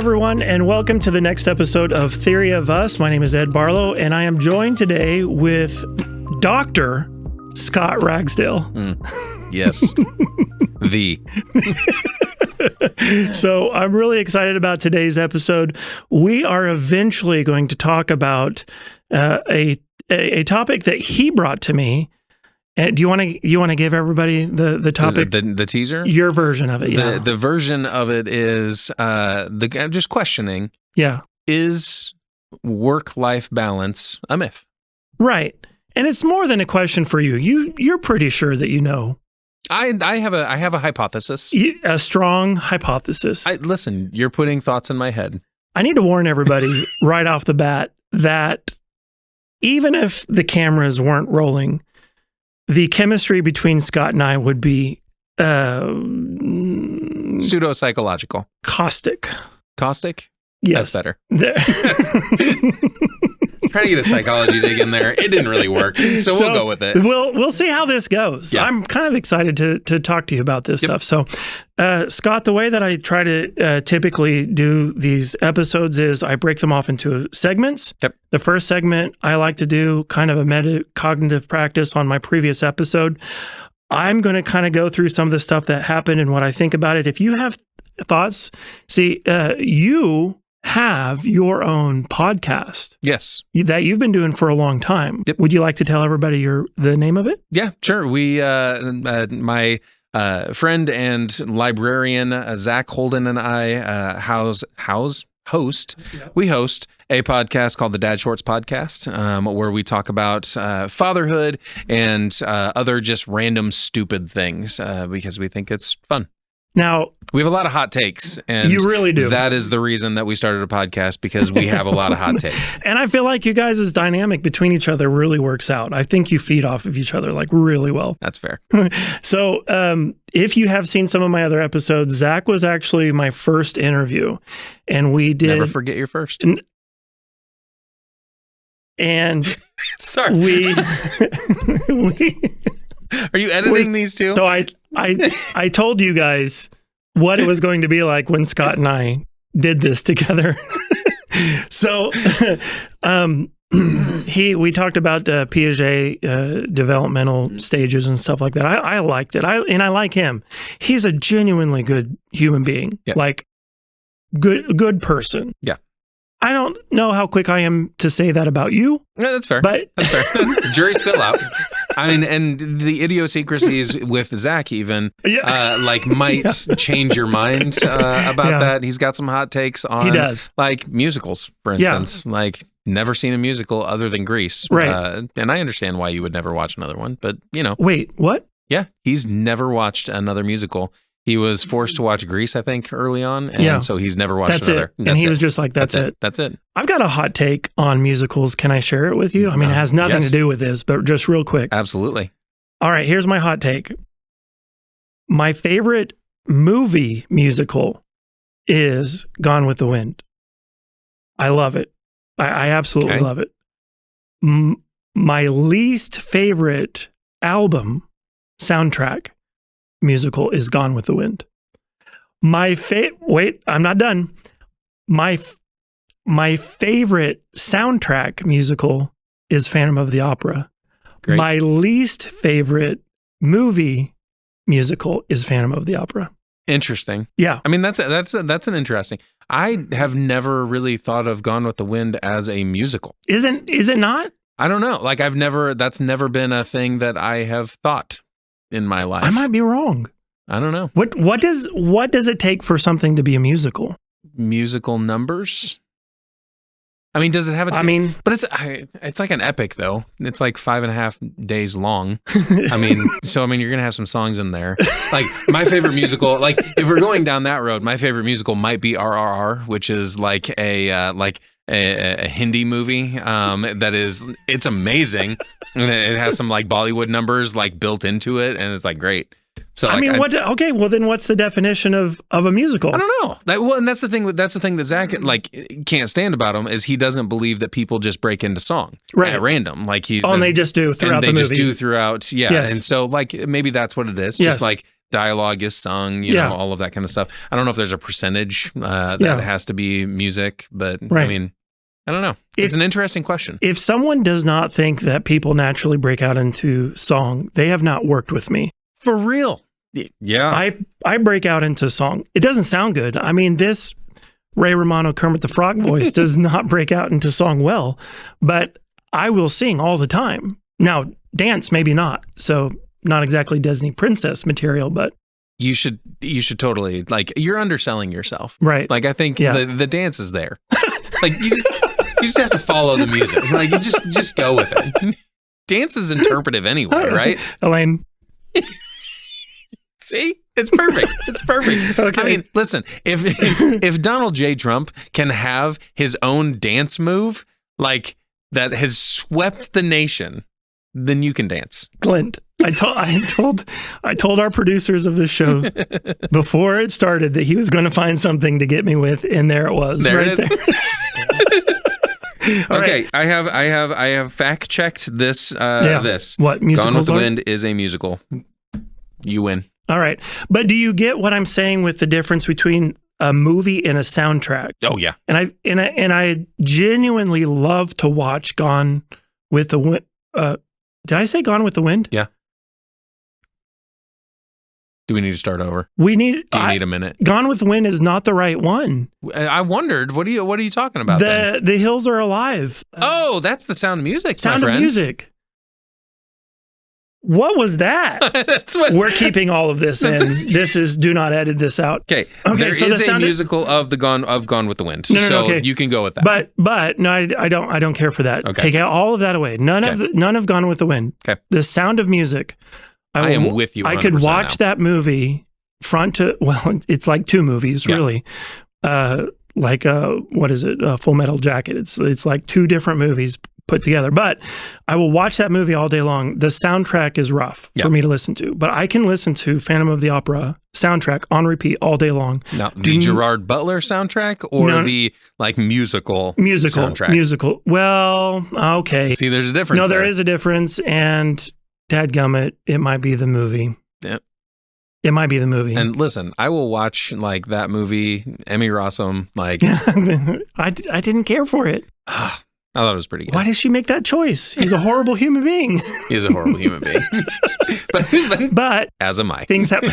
everyone, and welcome to the next episode of Theory of Us. My name is Ed Barlow, and I am joined today with Dr. Scott Ragsdale. Yes. So I'm really excited about today's episode. We are eventually going to talk about a topic that he brought to me. Do you want to give everybody the topic? The teaser? Your version of it, yeah. The version of it is I'm just questioning. Yeah. Is work-life balance a myth? Right. And it's more than a question for you. You're pretty sure that you know. I have a hypothesis. A strong hypothesis. Listen, you're putting thoughts in my head. I need to warn everybody right off the bat that even if the cameras weren't rolling, the chemistry between Scott and I would be pseudo-psychological. Caustic. Caustic? Yes. That's better. Trying to get a psychology dig in there. It didn't really work. So we'll go with it. We'll see how this goes. Yeah. I'm kind of excited to talk to you about this stuff. So, Scott, the way that I try to typically do these episodes is I break them off into segments. Yep. The first segment, I like to do kind of a metacognitive practice on my previous episode. I'm going to kind of go through some of the stuff that happened and what I think about it. If you have thoughts, you have your own podcast. Yes. That you've been doing for a long time. Yep. Would you like to tell everybody the name of it? Yeah, sure. We, my friend and librarian, Zach Holden, and I host we host a podcast called the Dad Shorts Podcast, where we talk about fatherhood and other just random stupid things because we think it's fun. Now, we have a lot of hot takes, and you really do. That is the reason that we started a podcast, because we have a lot of hot takes. And I feel like you guys' dynamic between each other really works out. I think you feed off of each other like really well. That's fair. So if you have seen some of my other episodes, Zach was actually my first interview, and we did... Never forget your first. And sorry. Are you editing these two? So I told you guys what it was going to be like when Scott and I did this together. So we talked about Piaget developmental stages and stuff like that. I liked it. I like him. He's a genuinely good human being. Yeah. Like good person. Yeah. I don't know how quick I am to say that about you. Yeah, that's fair. But that's fair. Jury's still out. I mean, and the idiosyncrasies with Zach even, might change your mind about that. He's got some hot takes on, he does. Like musicals, for instance. Like, never seen a musical other than Grease. Right. And I understand why you would never watch another one, but Wait, what? Yeah, he's never watched another musical. He was forced to watch Grease, I think, early on, and so he's never watched another. And he was just like, that's it. That's it. I've got a hot take on musicals. Can I share it with you? I mean, it has nothing to do with this, but just real quick. Absolutely. All right, here's my hot take. My favorite movie musical is Gone with the Wind. I love it. I absolutely love it. My least favorite album soundtrack musical is Gone with the Wind. Wait, I'm not done. My favorite soundtrack musical is Phantom of the Opera. Great. My least favorite movie musical is Phantom of the Opera. Interesting. Yeah. I mean, that's an interesting. I have never really thought of Gone with the Wind as a musical. Is it not? I don't know. Like that's never been a thing that I have thought in my life. I might be wrong. I don't know. What does it take for something to be a musical? Musical numbers? I mean, does it have but it's like an epic though. It's like 5.5 days long. I mean, you're going to have some songs in there. Like my favorite musical, like if we're going down that road, my favorite musical might be RRR, which is like a Hindi movie it's amazing, and it has some like Bollywood numbers like built into it, and it's like great. So I mean, okay, well then what's the definition of a musical? I don't know. And that's the thing that Zach can't stand about him is he doesn't believe that people just break into song at random. Like and they just do throughout the movie. Just do throughout, yeah. Yes. And so like maybe that's what it is. Just like dialogue is sung, you know, all of that kind of stuff. I don't know if there's a percentage that has to be music, but I mean, I don't know. It's an interesting question. If someone does not think that people naturally break out into song, they have not worked with me. For real. Yeah. I break out into song. It doesn't sound good. I mean, this Ray Romano Kermit the Frog voice does not break out into song well, but I will sing all the time. Now, dance, maybe not. So not exactly Disney princess material, but you should totally, like, you're underselling yourself. Right. Like, I think the dance is there. Like, you just have to follow the music. Like, you just go with it. Dance is interpretive anyway, right? Elaine. See? It's perfect. It's perfect. Okay. I mean, listen, if Donald J. Trump can have his own dance move, like, that has swept the nation, then you can dance. Clint, I told our producers of the show before it started that he was going to find something to get me with, and there it was. There right it is. There. Okay, right. I have fact checked this. This what musicals Gone with the are? Wind is a musical. You win. All right, but do you get what I'm saying with the difference between a movie and a soundtrack? Oh yeah, and I genuinely love to watch Gone with the Wind. Did I say Gone with the Wind? Yeah. Do we need to start over? Do you need a minute? Gone with the Wind is not the right one. I wondered. What are you talking about? The Hills Are Alive. Oh, that's the Sound of Music. Sound my of friend. Music. What was that? That's what we're keeping all of this in. This is, do not edit this out. Okay. There is a musical of Gone with the Wind. So you can go with that. But no, I don't care for that. Okay. Take out all of that away. None of Gone with the Wind. Okay. The Sound of Music. I am with you 100% I could watch that movie front to, well, it's like two movies, really. What is it? Full Metal Jacket. It's like two different movies put together. But I will watch that movie all day long. The soundtrack is rough for me to listen to, but I can listen to Phantom of the Opera soundtrack on repeat all day long. Now, the Gerard Butler soundtrack or the like musical soundtrack? Musical. Well, okay. See, there's a difference. No, there is a difference, and dadgummit, it might be the movie. Yep. It might be the movie. And listen, I will watch like that movie, Emmy Rossum. Like, I didn't care for it. I thought it was pretty good. Why did she make that choice? He's a horrible human being. He is a horrible human being. but as am I. Things happen.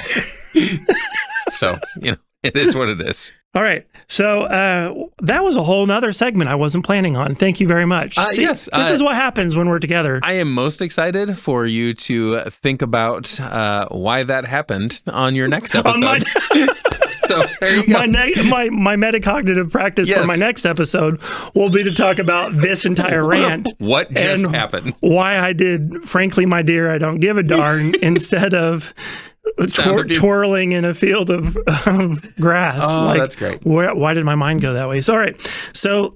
So, it is what it is. All right. So that was a whole nother segment I wasn't planning on. Thank you very much. Yes. This is what happens when we're together. I am most excited for you to think about why that happened on your next episode. So there you go. My metacognitive practice for my next episode will be to talk about this entire rant. What just happened? Why I did, frankly, my dear, I don't give a darn, instead of twirling in a field of grass. Oh, that's great. Why did my mind go that way? So, all right. So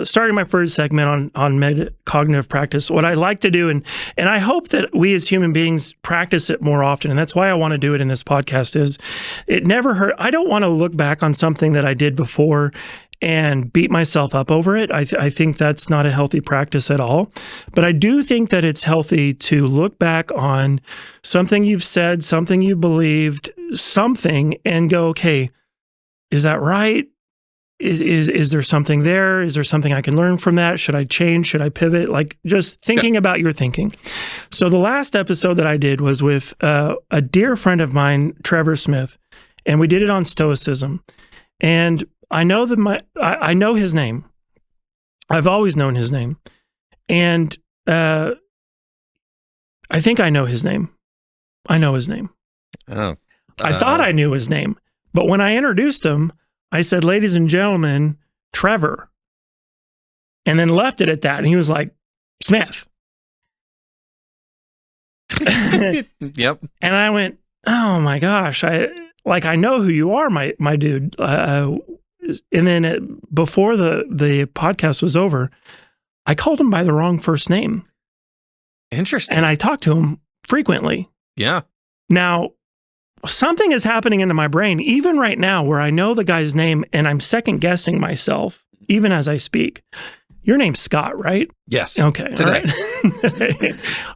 starting my first segment on metacognitive practice, what I like to do, and I hope that we as human beings practice it more often, and that's why I want to do it in this podcast, is it never hurt. I don't want to look back on something that I did before and beat myself up over it. I think that's not a healthy practice at all. But I do think that it's healthy to look back on something you've said, something you believed, something, and go, okay, is that right? Is there something there? Is there something I can learn from that? Should I change? Should I pivot? Like, just thinking about your thinking. So the last episode that I did was with a dear friend of mine, Trevor Smith, and we did it on Stoicism. And I know I know his name. I've always known his name. And I think I know his name. I know his name. Oh. I thought I knew his name. But when I introduced him, I said, ladies and gentlemen, Trevor. And then left it at that. And he was like, Smith. Yep. And I went, oh my gosh, I know who you are, my dude. And then before the podcast was over, I called him by the wrong first name. Interesting. And I talked to him frequently. Yeah. Now, something is happening into my brain, even right now, where I know the guy's name and I'm second guessing myself, even as I speak. Your name's Scott, right? Yes. Okay. Today.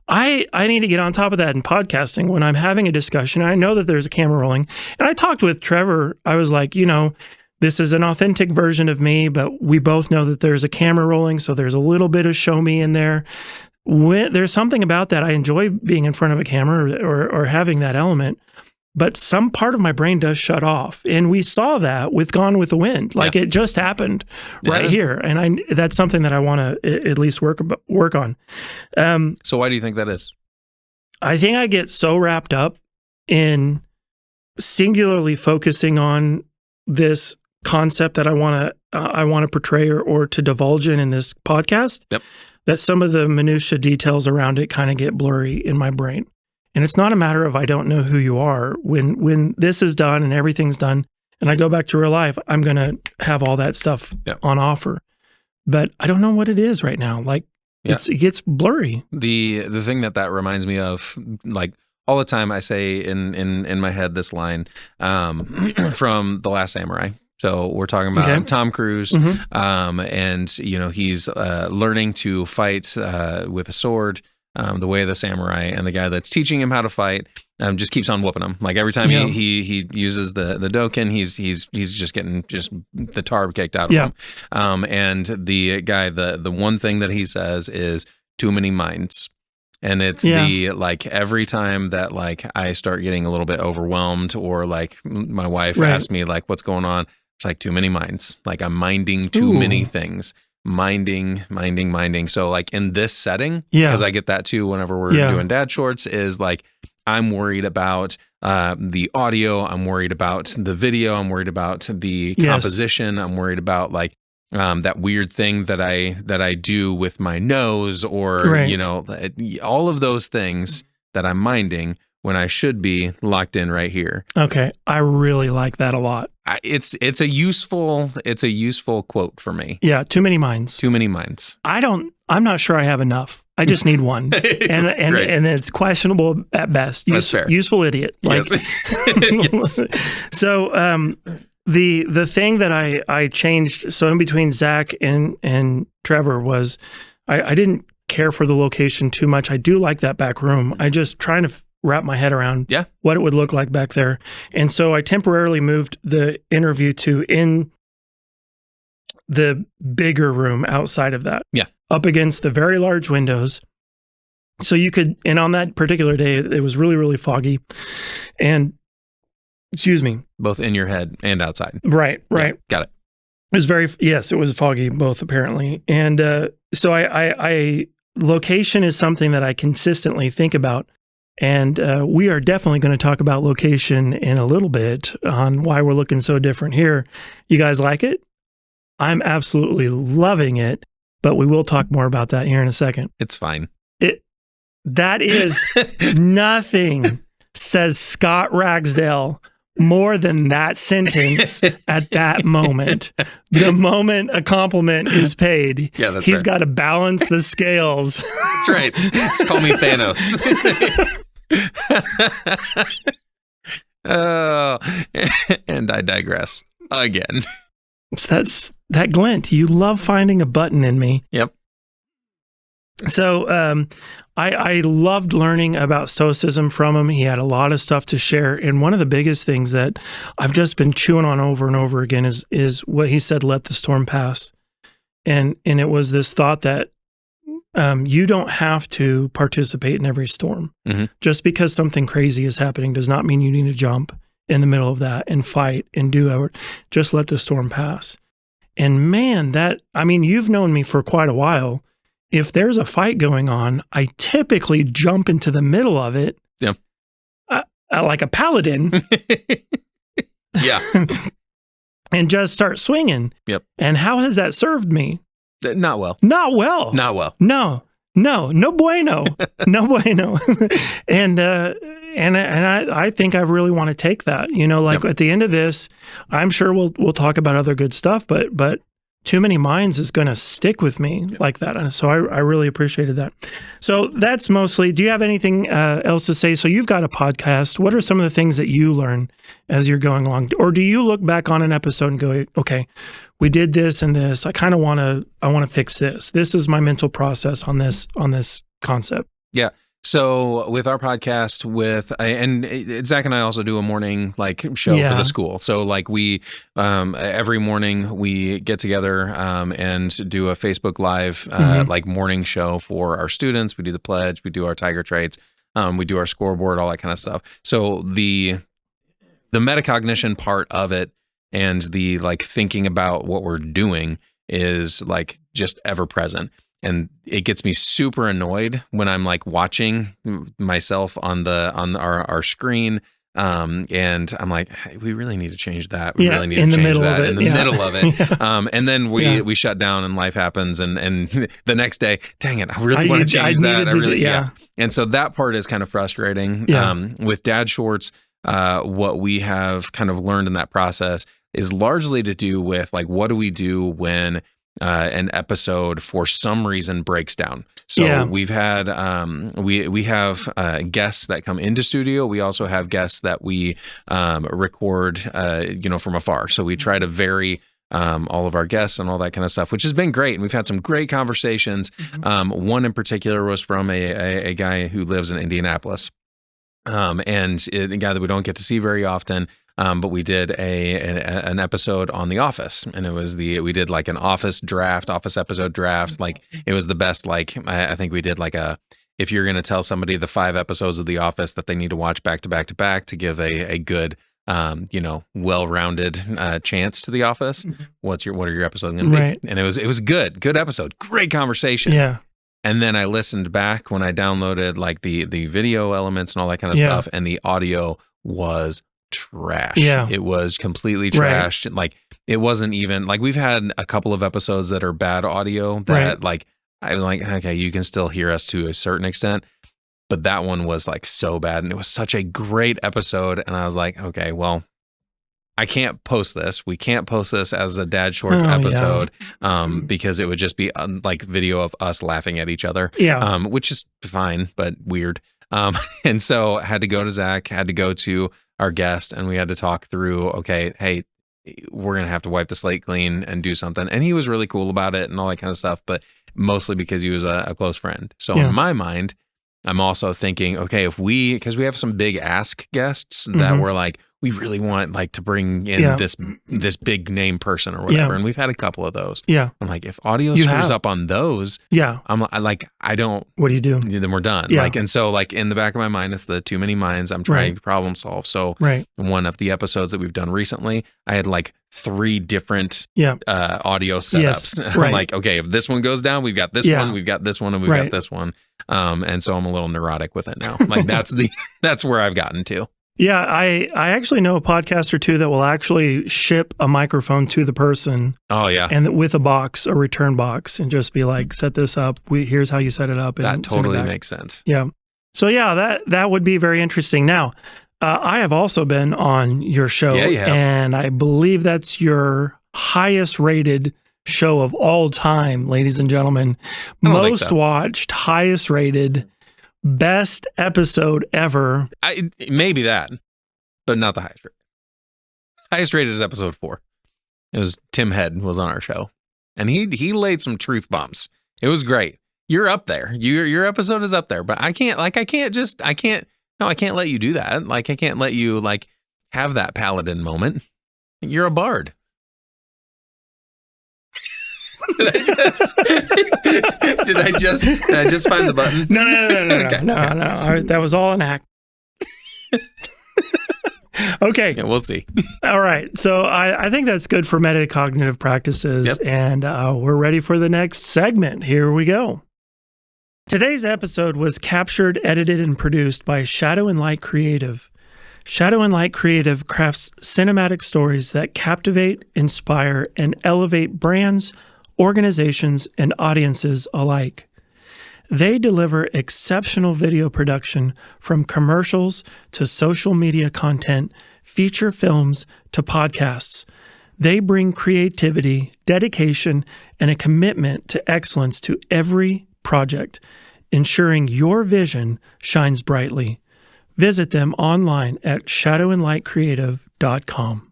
All right. I need to get on top of that in podcasting when I'm having a discussion. I know that there's a camera rolling. And I talked with Trevor. I was like, this is an authentic version of me, but we both know that there's a camera rolling. So there's a little bit of show me in there. There's something about that. I enjoy being in front of a camera or having that element. But some part of my brain does shut off. And we saw that with Gone with the Wind. Like it just happened right here. And that's something that I want to at least work on. So why do you think that is? I think I get so wrapped up in singularly focusing on this concept that I want to portray or to divulge in this podcast, that some of the minutia details around it kind of get blurry in my brain. And it's not a matter of I don't know who you are. When this is done and everything's done, and I go back to real life, I'm going to have all that stuff on offer. But I don't know what it is right now. Like it gets blurry. The thing that reminds me of, like all the time, I say in my head this line from The Last Samurai. So we're talking about Tom Cruise, and he's learning to fight with a sword. The way of the samurai, and the guy that's teaching him how to fight just keeps on whooping him. Like every time he uses the doken, he's just getting the tar kicked out of him. And the guy, the one thing that he says is too many minds. And it's the like every time that like I start getting a little bit overwhelmed, or like my wife asks me like what's going on, it's like too many minds. Like I'm minding too many things. Minding. So like in this setting, because I get that too whenever we're doing dad shorts, is like I'm worried about the audio, I'm worried about the video, I'm worried about the composition, I'm worried about like that weird thing that I do with my nose, or all of those things that I'm minding when I should be locked in right here. Okay, I really like that a lot. It's a useful quote for me. Yeah, too many minds. Too many minds. I'm not sure I have enough. I just need one, and it's questionable at best. That's fair. Useful idiot. Like, yes. So the thing that I changed. So in between Zach and Trevor was, I didn't care for the location too much. I do like that back room. I just trying to wrap my head around what it would look like back there. And so I temporarily moved the interview to in the bigger room outside of that. Yeah. Up against the very large windows. So you could, and on that particular day, it was really, really foggy. And, excuse me. Both in your head and outside. Right. Yeah, got it. It was foggy, both apparently. And so I location is something that I consistently think about. And we are definitely going to talk about location in a little bit on why we're looking so different here. You guys like it? I'm absolutely loving it, but we will talk more about that here in a second. It's fine. That is nothing, says Scott Ragsdale, more than that sentence at that moment. The moment a compliment is paid, he's got to balance the scales. That's right. Just call me Thanos. Oh, and I digress again. That's that glint. You love finding a button in me. Yep. So I loved learning about Stoicism from him. He had a lot of stuff to share. And one of the biggest things that I've just been chewing on over and over again is what he said, let the storm pass. And it was this thought that you don't have to participate in every storm. Mm-hmm. Just because something crazy is happening does not mean you need to jump in the middle of that and fight and do it. Just let the storm pass. And man, you've known me for quite a while. If there's a fight going on, I typically jump into the middle of it. Yeah. Like a paladin. Yeah. And just start swinging. Yep. And how has that served me? Not well. Not well. Not well. No bueno. No bueno. And I think I really want to take that, at the end of this, I'm sure we'll talk about other good stuff, but Too Many Minds is going to stick with me like that. And so I really appreciated that. So that's mostly, do you have anything else to say? So you've got a podcast. What are some of the things that you learn as you're going along? Or do you look back on an episode and go, okay, we did this and this. I kind of want to fix this. This is my mental process on this concept. Yeah. So with our podcast and Zach and I also do a morning show for the school. So we every morning we get together and do a Facebook Live morning show for our students. We do the pledge, we do our Tiger traits, we do our scoreboard, all that kind of stuff. So the metacognition part of it and the thinking about what we're doing is just ever present. And it gets me super annoyed when I'm watching myself on our screen, and I'm like, hey, we really need to change that. We really need to change that in the middle of it. And then we shut down, and life happens, and the next day, dang it, I really want to change that. And so that part is kind of frustrating. With Dad Shorts, what we have kind of learned in that process is largely to do with what do we do when an episode for some reason breaks down. So we've had we have guests that come into studio. We also have guests that we record from afar. So we try to vary all of our guests and all that kind of stuff, which has been great. And we've had some great conversations. One in particular was from a guy who lives in Indianapolis, and a guy that we don't get to see very often. But we did an episode on The Office, and it was we did an office episode draft. It was the best. I think we did if you're going to tell somebody the 5 episodes of The Office that they need to watch back to back to back to give a good, well-rounded chance to The Office. What are your episodes going to be? Right. And it was good episode, great conversation. Yeah. And then I listened back when I downloaded the video elements and all that kind of stuff, and the audio was trash. It was completely trashed. Right. It wasn't even we've had a couple of episodes that are bad audio that I was like, okay, you can still hear us to a certain extent, but that one was so bad, and it was such a great episode, and I was like, okay, well, I can't post this. We can't post this as a Dad Shorts episode because it would just be video of us laughing at each other. Which is fine, but weird. And so I had to go to Zach, had to go to our guest, and we had to talk through, okay, hey, we're going to have to wipe the slate clean and do something. And he was really cool about it and all that kind of stuff, but mostly because he was a close friend. So in my mind, I'm also thinking, okay, because we have some big ask guests that were we really want to bring in this big name person or whatever. And we've had a couple of those. I'm like, if audio screws up on those, I'm I don't. What do you do? Then we're done. And so in the back of my mind, it's the Too Many Minds. I'm trying to problem solve. So one of the episodes that we've done recently, I had 3 different audio setups. I'm like, okay, if this one goes down, we've got this one, we've got this one, and we've got this one. And so I'm a little neurotic with it now. That's where I've gotten to. Yeah, I actually know a podcast or two that will actually ship a microphone to the person. Oh, yeah. And with a return box, and just be set this up. Here's how you set it up. And that totally makes sense. Yeah. So yeah, that would be very interesting. Now, I have also been on your show. Yeah, you have. And I believe that's your highest rated show of all time, ladies and gentlemen. Most watched, highest rated, best episode ever. Maybe that, but not the highest rated. Highest rated is episode 4. It was Tim Head was on our show, and he laid some truth bombs. It was great. You're up there. Your episode is up there, but I can't let you do that. I can't let you have that paladin moment. You're a bard. Did I just find the button? No. Okay. No. All right, that was all an act. Okay. Yeah, we'll see. All right. So I think that's good for metacognitive practices. And we're ready for the next segment. Here we go. Today's episode was captured, edited, and produced by Shadow and Light Creative. Shadow and Light Creative crafts cinematic stories that captivate, inspire, and elevate brands, organizations, and audiences alike. They deliver exceptional video production from commercials to social media content, feature films to podcasts. They bring creativity, dedication, and a commitment to excellence to every project, ensuring your vision shines brightly. Visit them online at shadowandlightcreative.com.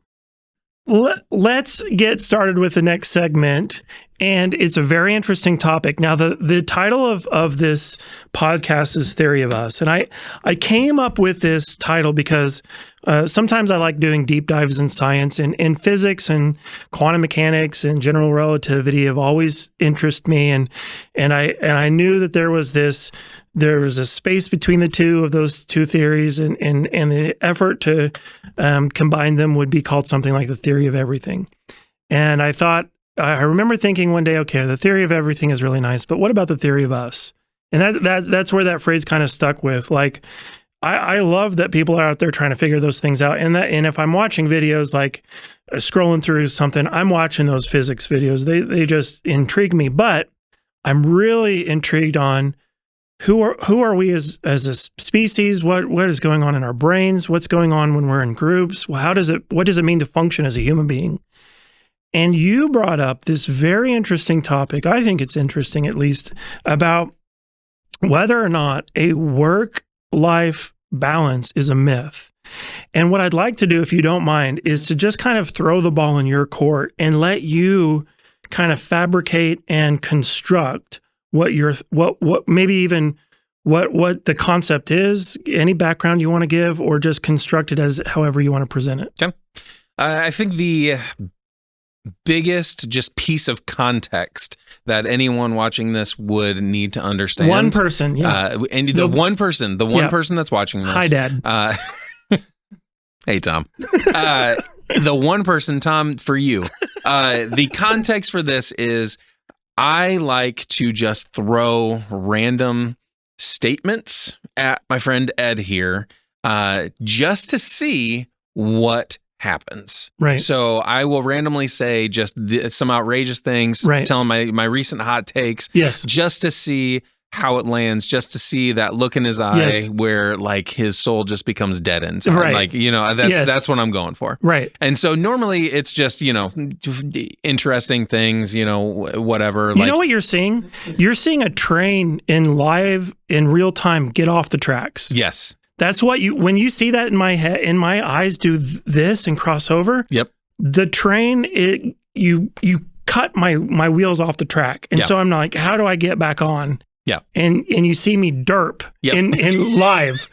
Let's get started with the next segment, and it's a very interesting topic. Now, the title of this podcast is Theory of Us, and I came up with this title because sometimes I like doing deep dives in science, and physics and quantum mechanics and general relativity have always interested me, and I knew that there was a space between the two of those two theories, and the effort to combine them would be called something like the theory of everything. And I remember thinking one day, okay, the theory of everything is really nice, but what about the theory of us? And that's where that phrase kind of stuck with. Like, I love that people are out there trying to figure those things out. And if I'm watching videos, like scrolling through something, I'm watching those physics videos. They just intrigue me. But I'm really intrigued on who are we as a species? What is going on in our brains? What's going on when we're in groups? What does it mean to function as a human being? And you brought up this very interesting topic. I think it's interesting, at least, about whether or not a work-life balance is a myth. And what I'd like to do, if you don't mind, is to just kind of throw the ball in your court and let you kind of fabricate and construct what maybe even what the concept is, any background you want to give, or just construct it as however you want to present it. Okay. I think the biggest just piece of context that anyone watching this would need to understand. One person, yeah. And the one person that's watching this. Hi, Dad. Hey, Tom. The one person, Tom, for you. The context for this is I like to just throw random statements at my friend Ed here just to see what happens. Right. So I will randomly say just some outrageous things, right, tell him my recent hot takes, yes, just to see how it lands, just to see that look in his eye, yes, where like his soul just becomes deadened. Right. Like, that's what I'm going for. Right. And so normally it's just, interesting things, whatever. You know what you're seeing? You're seeing a train in real time get off the tracks. Yes. That's what when you see that in my head, in my eyes do this and cross over. Yep. The train, you cut my wheels off the track. And so I'm like, how do I get back on? Yeah. And you see me derp in live.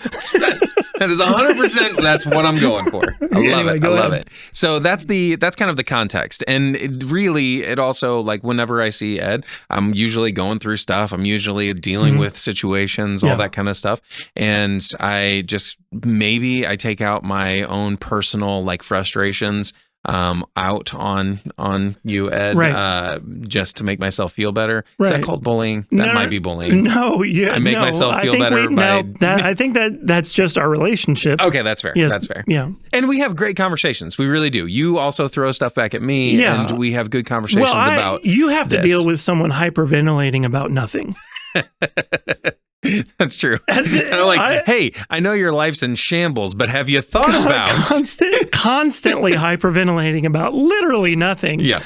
That is 100%. That's what I'm going for. I love it. I love it. So that's kind of the context. And it also, like, whenever I see Ed, I'm usually going through stuff. I'm usually dealing with situations, all that kind of stuff. And I take out my own personal, like, frustrations out on you, Ed, right, just to make myself feel better. Right. Is that called bullying? That might be bullying. No, I make myself feel better I think that's just our relationship. Okay, that's fair. Yes, that's fair. Yeah. And we have great conversations. We really do. You also throw stuff back at me, and we have good conversations about you have to this. deal with someone hyperventilating about nothing. That's true. And I'm like, hey, I know your life's in shambles, but have you thought about constantly hyperventilating about literally nothing? Yeah.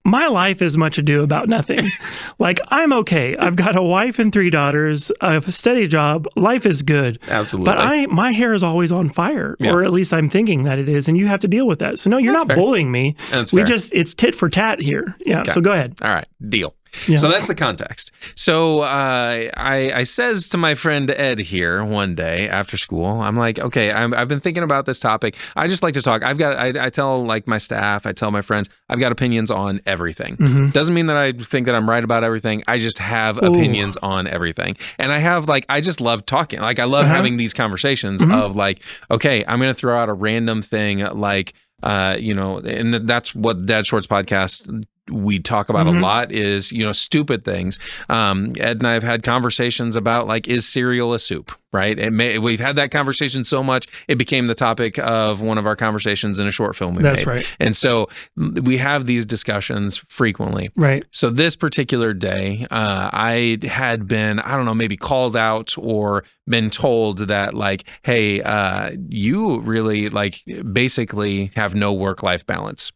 My life is much ado about nothing. Like, I'm okay. I've got a wife and 3 daughters. I have a steady job. Life is good. Absolutely. But my hair is always on fire, or at least I'm thinking that it is, and you have to deal with that. So no, you're not bullying me. That's fair. It's tit for tat here. Yeah. Okay. So go ahead. All right. Deal. Yeah. So that's the context. So I says to my friend Ed here one day after school, I'm like, okay, I've been thinking about this topic. I just like to talk. I tell like my staff, I tell my friends, I've got opinions on everything. Mm-hmm. Doesn't mean that I think that I'm right about everything. I just have opinions on everything. And I just love talking. Like, I love having these conversations of like, okay, I'm going to throw out a random thing like, and that's what Dad Short's podcast we talk about a lot is, stupid things. Ed and I have had conversations about, like, is cereal a soup, right? We've had that conversation so much, it became the topic of one of our conversations in a short film we made. That's right. And so we have these discussions frequently. Right. So this particular day, I had been, I don't know, maybe called out or been told that like, hey, you really like basically have no work-life balance.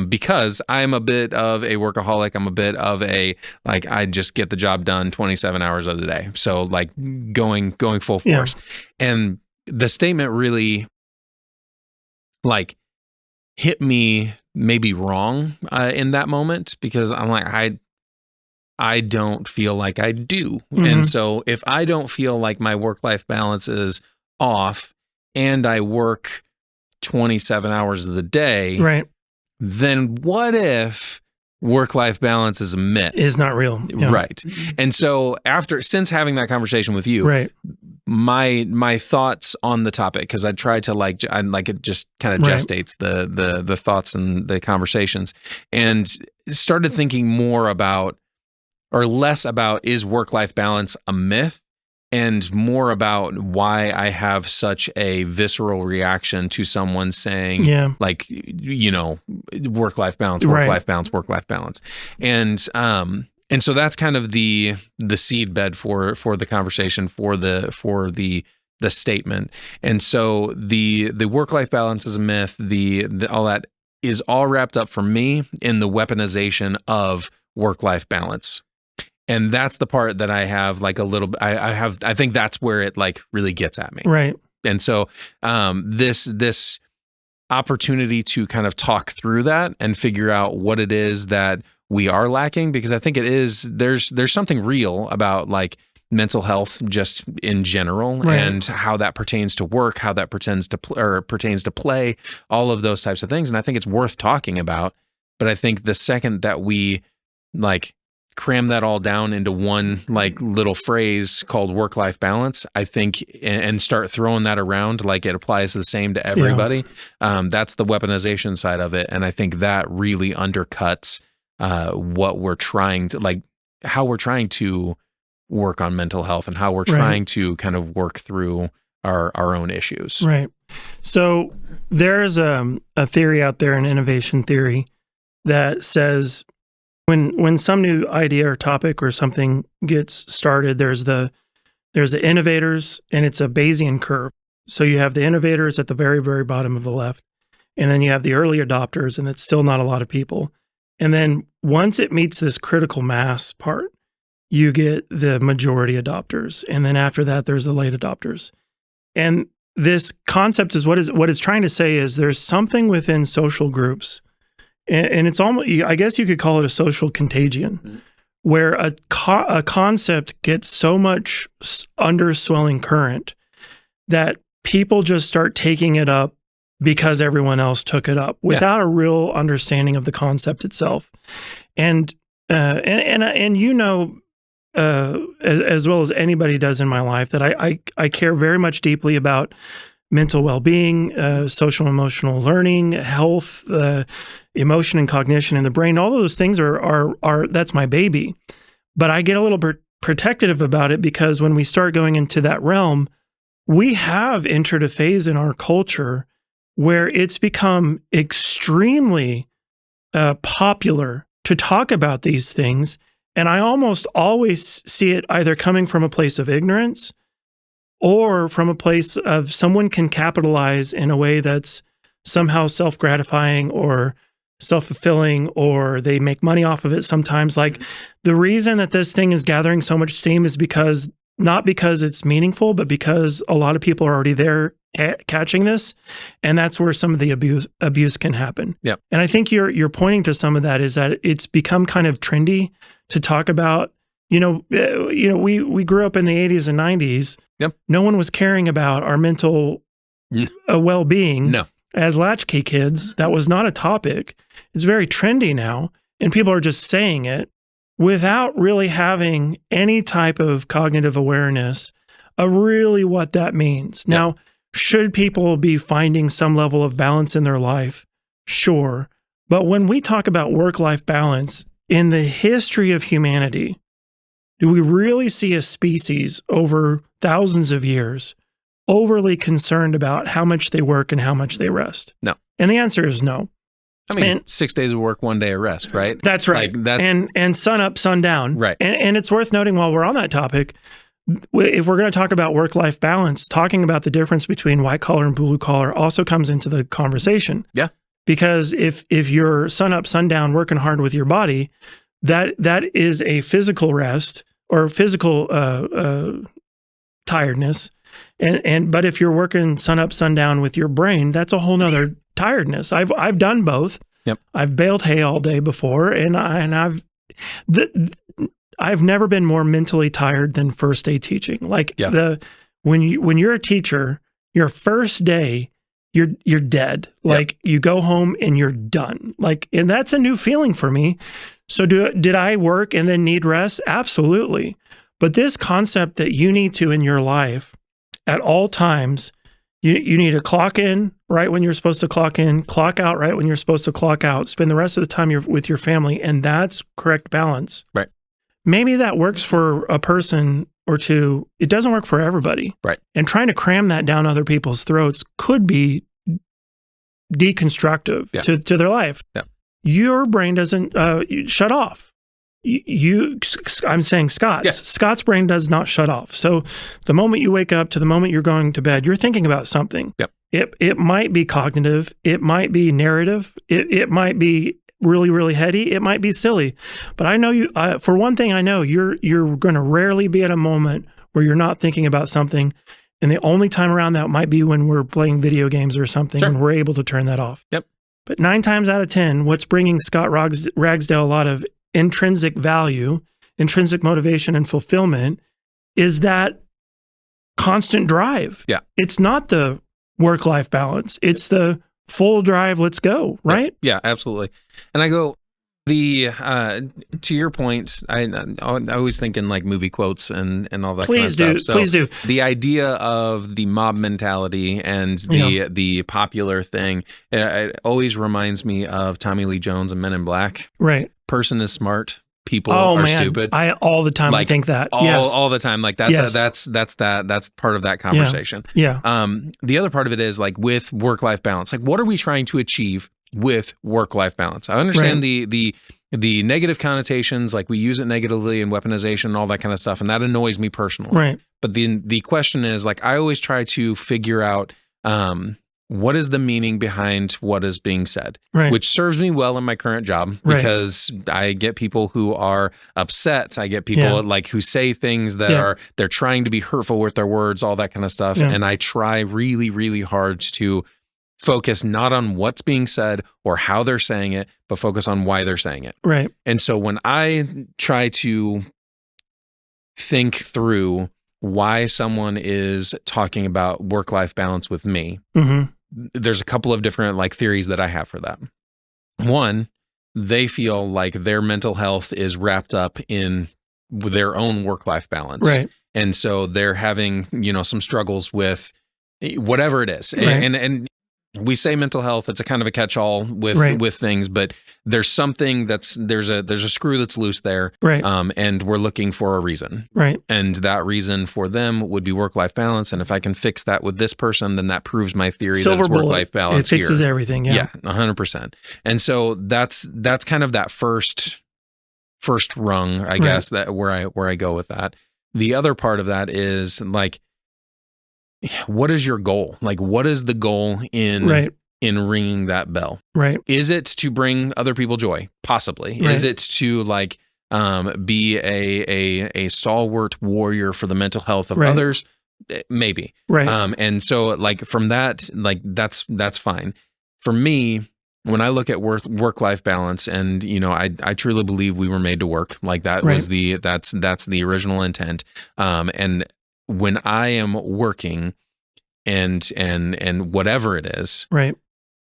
Because I'm a bit of a workaholic. I'm a bit of a, like, I just get the job done 27 hours of the day. So like going full force. Yeah. And the statement really like hit me maybe wrong in that moment, because I'm like, I don't feel like I do. Mm-hmm. And so if I don't feel like my work-life balance is off and I work 27 hours of the day, right, then what if work-life balance is a myth? Is not real. Yeah. Right. And so since having that conversation with you, right, my thoughts on the topic, because I tried to it just kind of gestates the thoughts and the conversations, and started thinking more about, or less about, is work-life balance a myth, and more about why I have such a visceral reaction to someone saying, like, you know, work-life balance, work-life balance, work-life balance. And so that's kind of the seed bed for the conversation, for the statement. And so the work-life balance is a myth. The all that is all wrapped up for me in the weaponization of work-life balance. And that's the part that I have like a little, I think that's where it like really gets at me. Right. And so this opportunity to kind of talk through that and figure out what it is that we are lacking, because I think it is, there's something real about like mental health just in general, right, and how that pertains to work, how that pertains to play, all of those types of things. And I think it's worth talking about. But I think the second that we like cram that all down into one like little phrase called work-life balance, I think, and start throwing that around like it applies the same to everybody, that's the weaponization side of it. And I think that really undercuts what we're trying to, like, how we're trying to work on mental health and how we're trying to kind of work through our own issues. Right. So there's a theory out there, an innovation theory, that says when some new idea or topic or something gets started, there's the innovators, and it's a Bayesian curve. So you have the innovators at the very, very bottom of the left, and then you have the early adopters, and it's still not a lot of people. And then once it meets this critical mass part, you get the majority adopters. And then after that, there's the late adopters. And this concept is what it's trying to say is there's something within social groups, and it's almost, I guess you could call it a social contagion, where a concept gets so much underswelling current that people just start taking it up because everyone else took it up without a real understanding of the concept itself. And you know, as well as anybody does in my life, that I care very much deeply about mental well-being, social emotional learning, health, emotion and cognition in the brain. All of those things are that's my baby. But I get a little bit protective about it, because when we start going into that realm, we have entered a phase in our culture where it's become extremely popular to talk about these things. And I almost always see it either coming from a place of ignorance or from a place of someone can capitalize in a way that's somehow self-gratifying or self-fulfilling, or they make money off of it sometimes. Like, the reason that this thing is gathering so much steam is because, not because it's meaningful, but because a lot of people are already there catching this, and that's where some of the abuse can happen. Yep. And I think you're pointing to some of that, is that it's become kind of trendy to talk about. We grew up in the 80s and 90s. Yep. No one was caring about our mental well-being. No. As latchkey kids, that was not a topic. It's very trendy now, and people are just saying it without really having any type of cognitive awareness of really what that means. Yep. Now, should people be finding some level of balance in their life? Sure. But when we talk about work-life balance, in the history of humanity, do we really see a species over thousands of years overly concerned about how much they work and how much they rest? No. And the answer is no. I mean, 6 days of work, 1 day of rest, right? That's right. Like and sun up, sun down. Right. And it's worth noting while we're on that topic, if we're going to talk about work-life balance, talking about the difference between white collar and blue collar also comes into the conversation. Yeah. Because if you're sun up, sun down, working hard with your body, that is a physical rest or physical tiredness. But if you're working sun up, sun down with your brain, that's a whole nother tiredness. I've done both. Yep. I've baled hay all day before, and I've never been more mentally tired than first day teaching. Like when you're a teacher, your first day, you're dead. Like you go home and you're done. Like, and that's a new feeling for me. So did I work and then need rest? Absolutely. But this concept that you need to in your life at all times, you need to clock in right when you're supposed to clock in, clock out right when you're supposed to clock out, spend the rest of the time with your family, and that's correct balance. Right. Maybe that works for a person or two. It doesn't work for everybody. Right. And trying to cram that down other people's throats could be deconstructive to their life. Yeah. Your brain doesn't shut off. I'm saying Scott's. Yeah. Scott's brain does not shut off. So the moment you wake up to the moment you're going to bed, you're thinking about something. Yep. It might be cognitive. It might be narrative. It might be really, really heady. It might be silly. But I know you, for one thing, I know you're going to rarely be at a moment where you're not thinking about something. And the only time around that might be when we're playing video games or something, and we're able to turn that off. Yep. But 9 times out of 10, what's bringing Scott Ragsdale a lot of intrinsic value, intrinsic motivation, and fulfillment is that constant drive. Yeah. It's not the work-life balance. It's the full drive, let's go, right? Yeah, absolutely. And I go, to your point, I always think in like movie quotes and all that kind of stuff. So please do. The idea of the mob mentality and the popular thing, it always reminds me of Tommy Lee Jones and Men in Black. Right. Person is smart. People are stupid. All the time I think that. All the time. Like that's part of that conversation. Yeah. The other part of it is like with work-life balance. Like, what are we trying to achieve with work-life balance? I understand the negative connotations, like we use it negatively and weaponization and all that kind of stuff, and that annoys me personally. Right. But the question is, like, I always try to figure out what is the meaning behind what is being said, which serves me well in my current job because I get people who are upset. I get people like who say things that they're trying to be hurtful with their words, all that kind of stuff. Yeah. And I try really, really hard to focus not on what's being said or how they're saying it, but focus on why they're saying it. Right. And so when I try to think through why someone is talking about work-life balance with me, there's a couple of different like theories that I have for that. One, they feel like their mental health is wrapped up in their own work-life balance. Right. And so they're having, some struggles with whatever it is. Right. And we say mental health, it's a kind of a catch-all with things, but there's something there's a screw that's loose there. Right. And we're looking for a reason. Right. And that reason for them would be work-life balance. And if I can fix that with this person, then that proves my theory that it's work-life balance. It fixes everything. Yeah. Yeah, 100%. And so that's kind of that first rung, I guess, that where I go with that. The other part of that is like, what is your goal? Like, what is the goal in ringing that bell? Right. Is it to bring other people joy? Possibly. Right. Is it to like be a stalwart warrior for the mental health of others? Maybe. Right. And so like from that, like that's fine. For me, when I look at work-life balance, and I truly believe we were made to work. Like that was that's the original intent. And when I am working and whatever it is, right,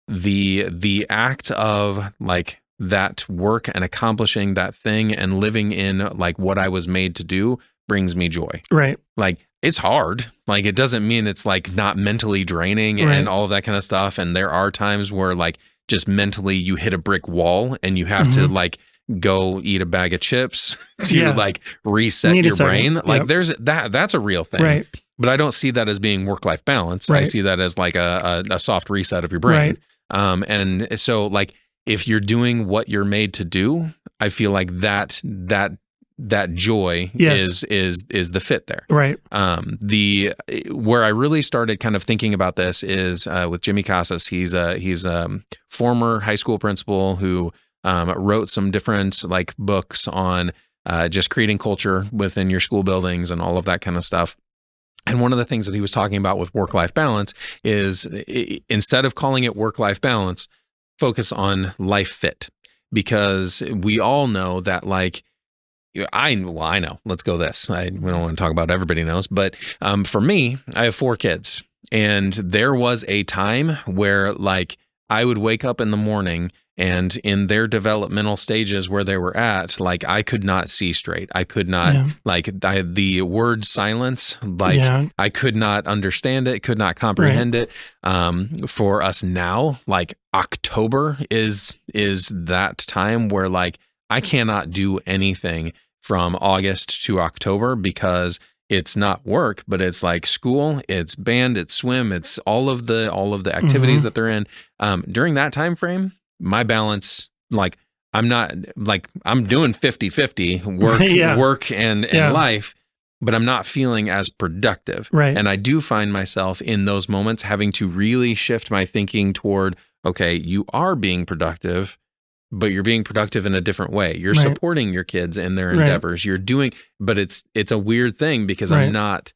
the act of like that work and accomplishing that thing and living in like what I was made to do brings me joy. Right. Like it's hard. Like it doesn't mean it's like not mentally draining and all of that kind of stuff. And there are times where like just mentally you hit a brick wall and you have to like go eat a bag of chips to like reset your brain. Like there's that's a real thing. Right. But I don't see that as being work-life balance. Right. I see that as like a soft reset of your brain. Right. And so like if you're doing what you're made to do, I feel like that joy Yes. is the fit there. Right. Where I really started kind of thinking about this is with Jimmy Casas. He's a former high school principal who wrote some different like books on just creating culture within your school buildings and all of that kind of stuff. And one of the things that he was talking about with work-life balance is instead of calling it work-life balance, focus on life fit, because we all know that like, I know. Let's go this. We don't want to talk about everybody knows, but for me, I have 4 kids, and there was a time where like I would wake up in the morning, and in their developmental stages where they were at, like I could not see straight. I could not the word silence, like I could not understand it, could not comprehend it. For us now, like October is that time where like I cannot do anything from August to October because it's not work, but it's like school, it's band, it's swim, it's all of the activities that they're in. During that time frame, my balance, like I'm not like I'm doing 50-50 work and life, but I'm not feeling as productive. Right. And I do find myself in those moments having to really shift my thinking toward, okay, you are being productive, but you're being productive in a different way. You're supporting your kids in their endeavors. You're doing, but it's a weird thing because I'm not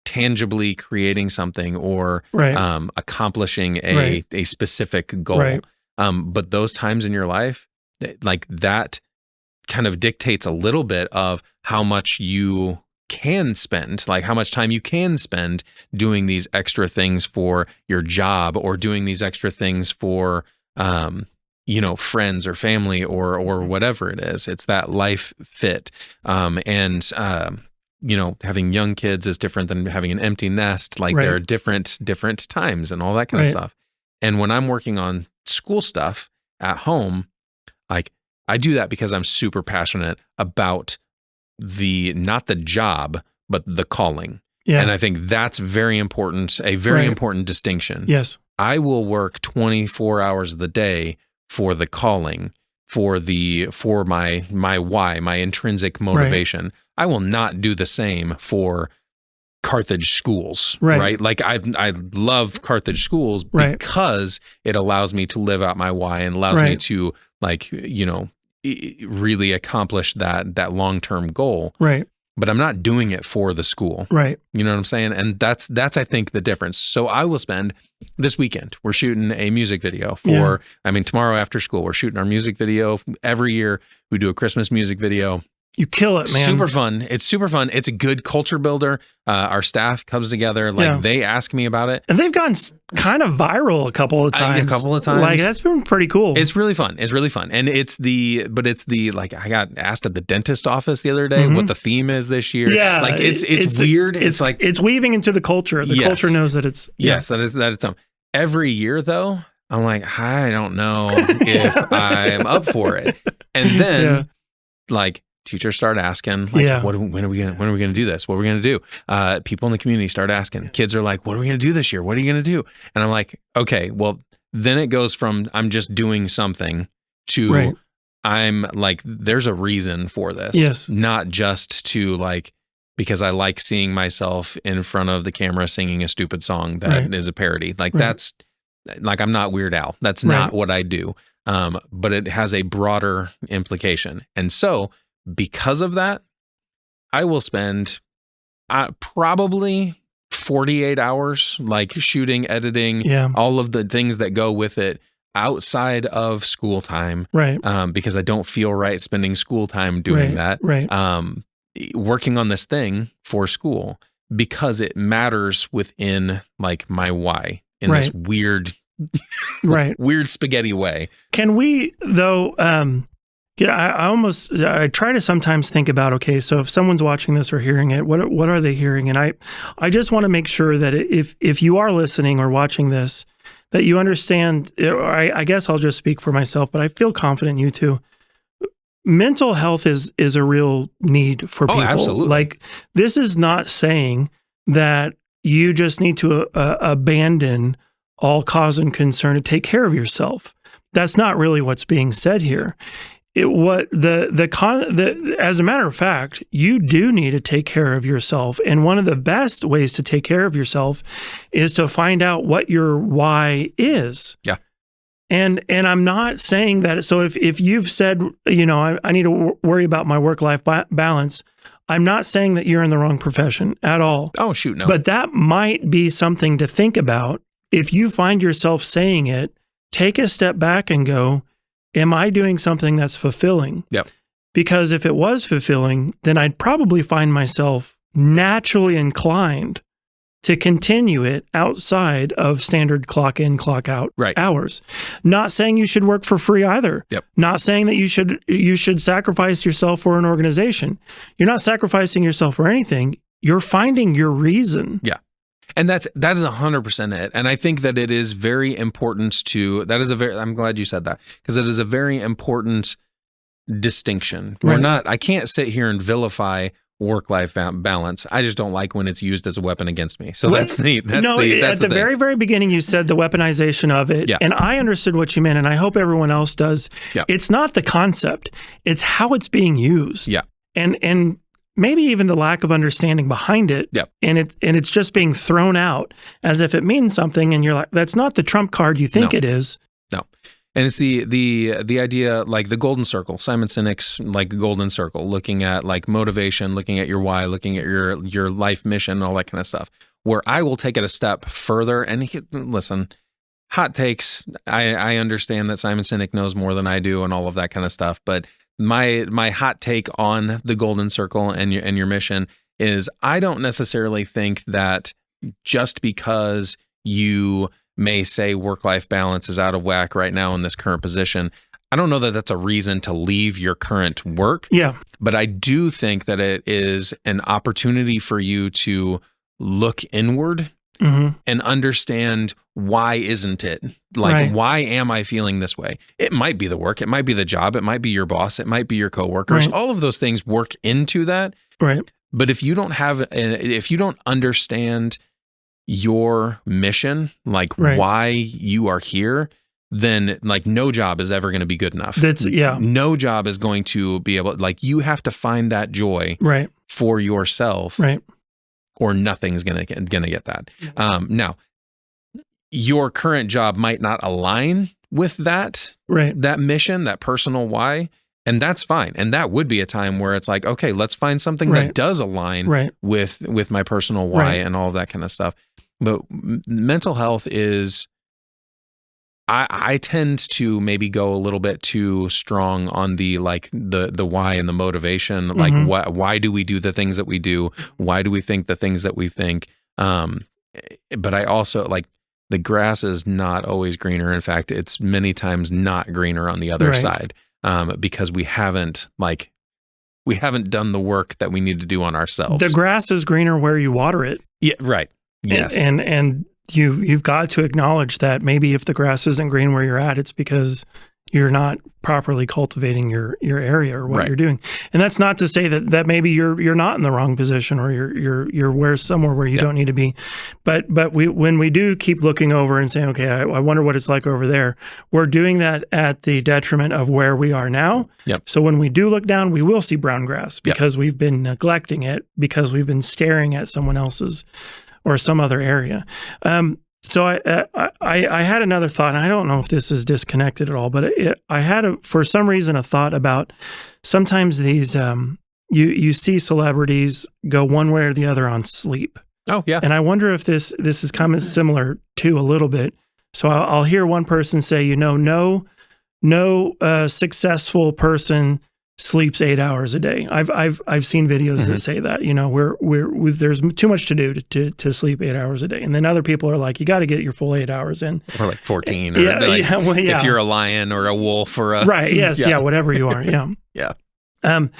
tangibly creating something or accomplishing a specific goal. Right. But those times in your life, like that kind of dictates a little bit of how much you can spend, like how much time you can spend doing these extra things for your job or doing these extra things for, friends or family or whatever it is. It's that life fit. Having young kids is different than having an empty nest. Like there are different times and all that kind of stuff. And when I'm working on school stuff at home, like I do that because I'm super passionate about not the job, but the calling. Yeah. And I think that's very important, a very important distinction. Yes. I will work 24 hours of the day for the calling, for my why, my intrinsic motivation. Right. I will not do the same for Carthage schools, right? Like I love Carthage schools because it allows me to live out my why and allows me to really accomplish that long-term goal. Right. But I'm not doing it for the school. Right. You know what I'm saying? And that's I think the difference. So I will spend this weekend, we're shooting a music video for, tomorrow after school, we're shooting our music video. Every year we do a Christmas music video. You kill it, man. Super fun. It's super fun. It's a good culture builder. Our staff comes together. Like they ask me about it. And they've gone kind of viral a couple of times. Like that's been pretty cool. It's really fun. And it's like I got asked at the dentist office the other day what the theme is this year. Yeah. Like it's weird. It's like it's weaving into the culture. The culture knows that it's yes, that is dumb. Every year though, I'm like, I don't know if I'm up for it. And then like teachers start asking, like, when are we gonna do this? What are we gonna do? People in the community start asking. Kids are like, what are we gonna do this year? What are you gonna do? And I'm like, okay, well, then it goes from I'm just doing something to I'm like, there's a reason for this. Yes. Not just to like, because I like seeing myself in front of the camera singing a stupid song that is a parody. Like that's like, I'm not Weird Al. That's not what I do. But it has a broader implication. And so because of that, I will spend probably 48 hours like shooting, editing, all of the things that go with it outside of school time. Right. Because I don't feel right spending school time doing that. Right. Working on this thing for school because it matters within like my why in this weird, weird spaghetti way. Can we though, I try to sometimes think about, okay, so if someone's watching this or hearing it, what are they hearing? And I just want to make sure that if you are listening or watching this, that you understand, I guess I'll just speak for myself, but I feel confident you too. Mental health is a real need for people. Absolutely. Like this is not saying that you just need to abandon all cause and concern to take care of yourself. That's not really what's being said here. As a matter of fact, you do need to take care of yourself. And one of the best ways to take care of yourself is to find out what your why is. Yeah. And I'm not saying that. So if you've said, I need to worry about my work-life balance, I'm not saying that you're in the wrong profession at all. Oh, shoot, no. But that might be something to think about. If you find yourself saying it, take a step back and go, am I doing something that's fulfilling? Yep. Because if it was fulfilling, then I'd probably find myself naturally inclined to continue it outside of standard clock in, clock out hours. Not saying you should work for free either. Yep. Not saying that you should sacrifice yourself for an organization. You're not sacrificing yourself for anything. You're finding your reason. Yeah. And that is 100% it. And I think that it is very important I'm glad you said that, because it is a very important distinction. I can't sit here and vilify work-life balance. I just don't like when it's used as a weapon against me. So at the very, very beginning, you said the weaponization of it. Yeah. And I understood what you meant, and I hope everyone else does. Yeah. It's not the concept. It's how it's being used. Yeah. And maybe even the lack of understanding behind it. Yep. And it's just being thrown out as if it means something, and you're like, that's not the trump card you think it is. No. And it's the idea, like the golden circle, Simon Sinek's like golden circle, looking at like motivation, looking at your why, looking at your life mission, all that kind of stuff, where I will take it a step further. And listen, hot takes, I understand that Simon Sinek knows more than I do and all of that kind of stuff, but my hot take on the golden circle and your mission is, I don't necessarily think that just because you may say work-life balance is out of whack right now in this current position, I don't know that that's a reason to leave your current work. Yeah. But I do think that it is an opportunity for you to look inward and understand, why isn't it? Like, why am I feeling this way? It might be the work, it might be the job, it might be your boss, it might be your coworkers. All of those things work into that. Right. But if you don't understand your mission, like why you are here, then like no job is ever going to be good enough. No job is going to be able, like, you have to find that joy for yourself, or nothing's going to get that. Now, your current job might not align with that mission, that personal why, and that's fine. And that would be a time where it's like, okay, let's find something that does align with my personal why and all of that kind of stuff. But mental health is, I tend to maybe go a little bit too strong on the why and the motivation. Like, why do we do the things that we do? Why do we think the things that we think? But I also, like, the grass is not always greener. In fact, it's many times not greener on the other side, because we haven't done the work that we need to do on ourselves. The grass is greener where you water it. Yeah, right. Yes. And you've got to acknowledge that maybe if the grass isn't green where you're at, it's because you're not properly cultivating your area or what you're doing. And that's not to say that maybe you're not in the wrong position, or you're somewhere where you don't need to be. But when we do keep looking over and saying, okay, I wonder what it's like over there, we're doing that at the detriment of where we are now. Yep. So when we do look down, we will see brown grass because we've been neglecting it, because we've been staring at someone else's or some other area. So I had another thought, and I don't know if this is disconnected at all, but I had, for some reason, a thought about sometimes these, you see celebrities go one way or the other on sleep. Oh, yeah. And I wonder if this is kind of similar to a little bit. So I'll hear one person say, no successful person sleeps 8 hours a day. I've seen videos that say that, there's too much to do to sleep 8 hours a day. And then other people are like, you got to get your full 8 hours in. Or like 14. Or if you're a lion or a wolf or a... Right. Yes. Yeah. Whatever you are. Yeah. Yeah. And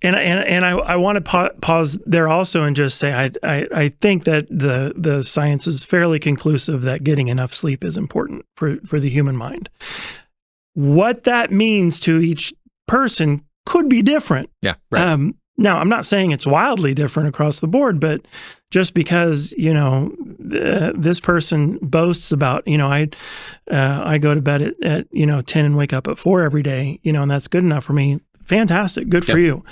I want to pause there also and just say, I think that the science is fairly conclusive that getting enough sleep is important for the human mind. What that means to each person could be different. Yeah. Right. Now, I'm not saying it's wildly different across the board, but just because, this person boasts about, I go to bed at 10 and wake up at 4 every day, and that's good enough for me. Fantastic. Good for you.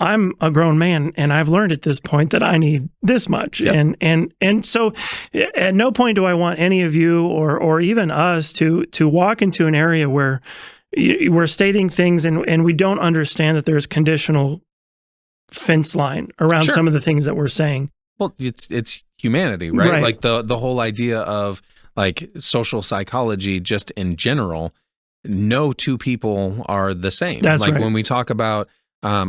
I'm a grown man, and I've learned at this point that I need this much. Yep. And so at no point do I want any of you or even us to walk into an area where we're stating things and we don't understand that there's conditional fence line around some of the things that we're saying. Well, it's humanity, right? Like the whole idea of like social psychology just in general, no two people are the same. That's like right. When we talk about I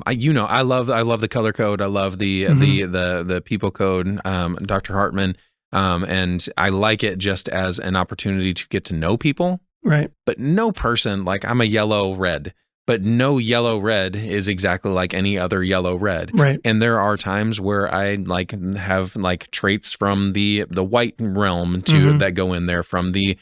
love the color code. I love the people code, Dr. Hartman. And I like it just as an opportunity to get to know people. Right. But no person, like I'm a yellow red, but no yellow red is exactly like any other yellow red. Right. And there are times where I like have like traits from the white realm to that go in there, from the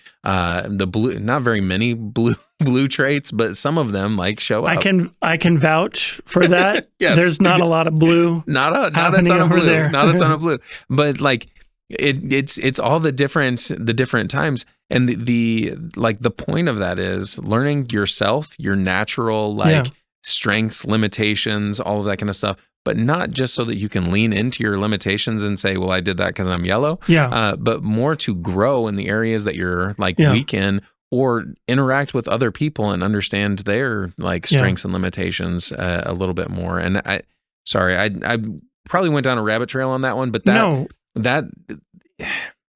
blue, not very many blue traits, but some of them like show up. I can vouch for that. Yes. There's not a lot of blue. Not a ton of blue. There. Not a ton of blue. But like it's all the different times. And the point of that is learning yourself, your natural strengths, limitations, all of that kind of stuff, but not just so that you can lean into your limitations and say, well, I did that because I'm yellow. Yeah. But more to grow in the areas that you're weak in, or interact with other people and understand their strengths and limitations a little bit more. And I probably went down a rabbit trail on that one, but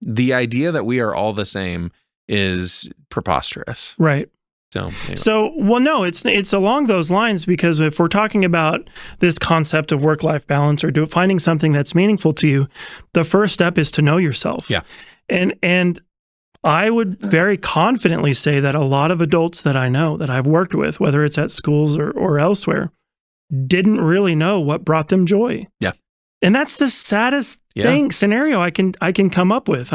the idea that we are all the same is preposterous. Right. So, anyway. No, it's along those lines, because if we're talking about this concept of work-life balance or finding something that's meaningful to you, the first step is to know yourself. Yeah. And I would very confidently say that a lot of adults that I know, that I've worked with, whether it's at schools or elsewhere, didn't really know what brought them joy. Yeah. And that's the saddest scenario I can come up with.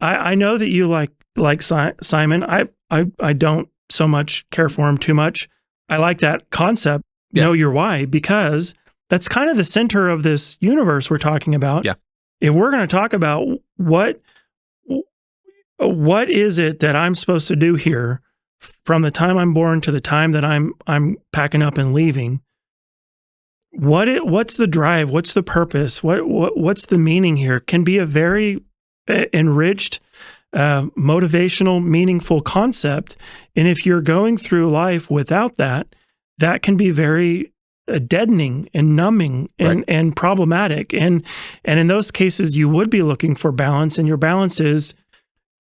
I know that you like Simon. I don't so much care for him too much. I like that concept. Yeah. Know your why, because that's kind of the center of this universe we're talking about. Yeah. If we're going to talk about what is it that I'm supposed to do here from the time I'm born to the time that I'm packing up and leaving, what's the drive? What's the purpose? What's the meaning here? Can be a very enriched, motivational, meaningful concept. And if you're going through life without that, that can be very deadening and numbing and problematic. And in those cases, you would be looking for balance, and your balance is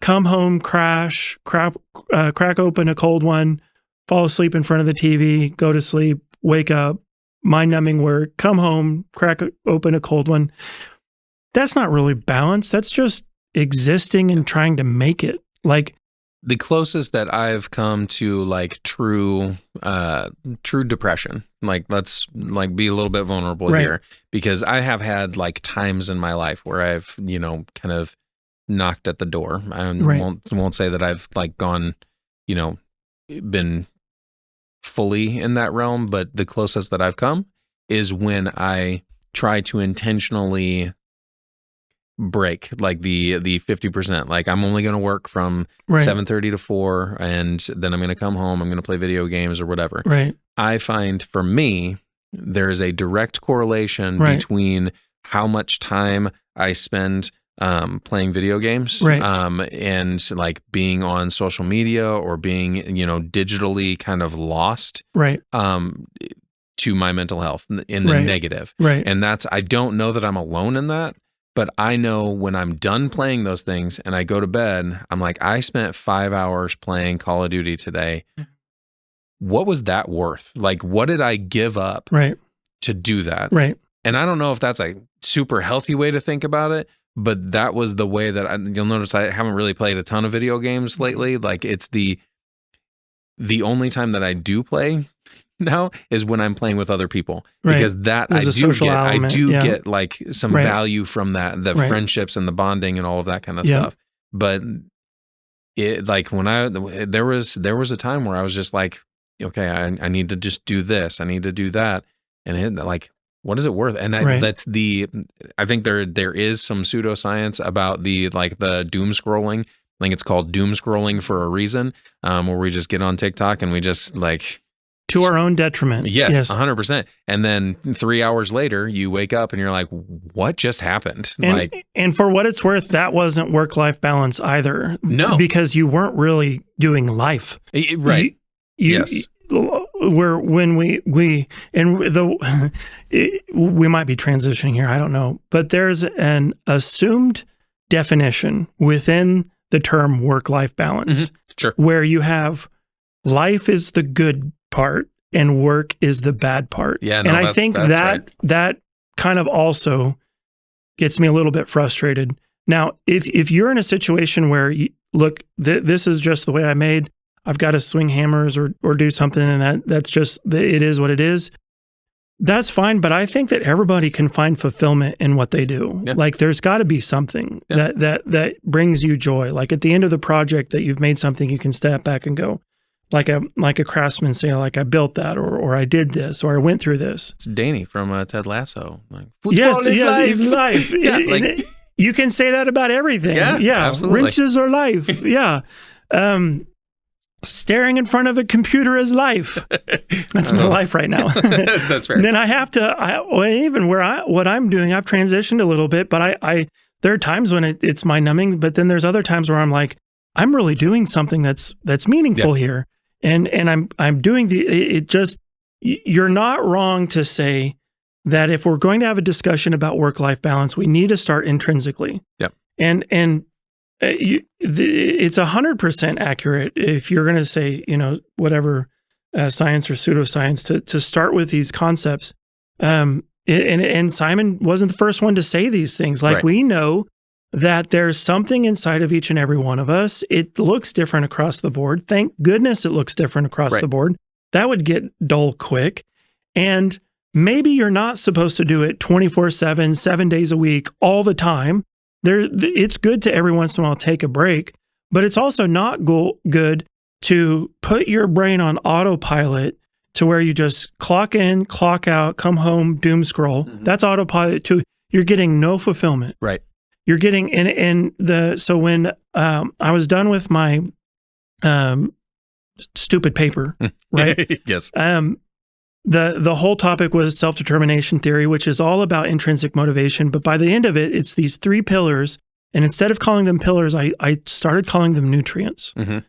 come home, crack open a cold one, fall asleep in front of the TV, go to sleep, wake up, mind-numbing work, come home, crack open a cold one. That's not really balance. That's just existing and trying to make it. Like the closest that I've come to true depression. Let's be a little bit vulnerable here, because I have had times in my life where I've kind of knocked at the door. I won't say that I've gone, been fully in that realm, but the closest that I've come is when I try to intentionally break the 50%. I'm only going to work from 7:30 to 4, and then I'm going to come home, I'm going to play video games or whatever. Right. I find for me, there is a direct correlation between how much time I spend playing video games, and being on social media or being, digitally kind of lost, to my mental health in the negative. Right. And I don't know that I'm alone in that, but I know when I'm done playing those things and I go to bed, I'm like, I spent 5 hours playing Call of Duty today. What was that worth? What did I give up to do that? Right. And I don't know if that's a super healthy way to think about it, but that was the way that you'll notice I haven't really played a ton of video games lately. It's the only time that I do play now is when I'm playing with other people, because that I do get some value from that, the friendships and the bonding and all of that kind of stuff. But it when there was a time where I was just like, okay, I need to just do this. I need to do that. And like, what is it worth? And Right. I think there is some pseudoscience about the doom scrolling. I think it's called doom scrolling for a reason, where we just get on TikTok and we just like, to our own detriment. Yes, 100%. And then 3 hours later, you wake up and you're like, what just happened? And for what it's worth, that wasn't work-life balance either. No. Because you weren't really doing life. Right. Yes. When we might be transitioning here, I don't know. But there's an assumed definition within the term work-life balance. Mm-hmm. Sure. Where you have life is the good part and work is the bad part. Yeah, no, and I think that kind of also gets me a little bit frustrated. Now, if you're in a situation where this is just the way I made, I've got to swing hammers or do something, and that's just it is what it is. That's fine, but I think that everybody can find fulfillment in what they do. Yeah. Like there's got to be something that brings you joy. Like at the end of the project that you've made something, you can step back and go, like a craftsman say, like I built that, or I did this, or I went through this. It's Danny from Ted Lasso. Like, yes, is life. Yeah, you can say that about everything. Yeah, absolutely. Wrenches are life. Yeah. Staring in front of a computer is life. That's my life right now. That's fair. And then I have to, what I'm doing, I've transitioned a little bit, but there are times when it's mind numbing, but then there's other times where I'm like, I'm really doing something that's meaningful here. And I'm doing you're not wrong to say that if we're going to have a discussion about work-life balance, we need to start intrinsically. Yep. And it's 100% accurate if you're going to say, whatever science or pseudoscience to start with these concepts. And Simon wasn't the first one to say these things. Like we know that there's something inside of each and every one of us. It looks different across the board. Thank goodness it looks different across the board. That would get dull quick. And maybe you're not supposed to do it 24/7, 7 days a week, all the time. It's good to every once in a while take a break, but it's also not good to put your brain on autopilot to where you just clock in, clock out, come home, doom scroll. Mm-hmm. That's autopilot too. You're getting no fulfillment. Right. You're getting so when I was done with my stupid paper, right? Yes. The whole topic was self-determination theory, which is all about intrinsic motivation. But by the end of it, it's these 3 pillars. And instead of calling them pillars, I started calling them nutrients. Mm-hmm.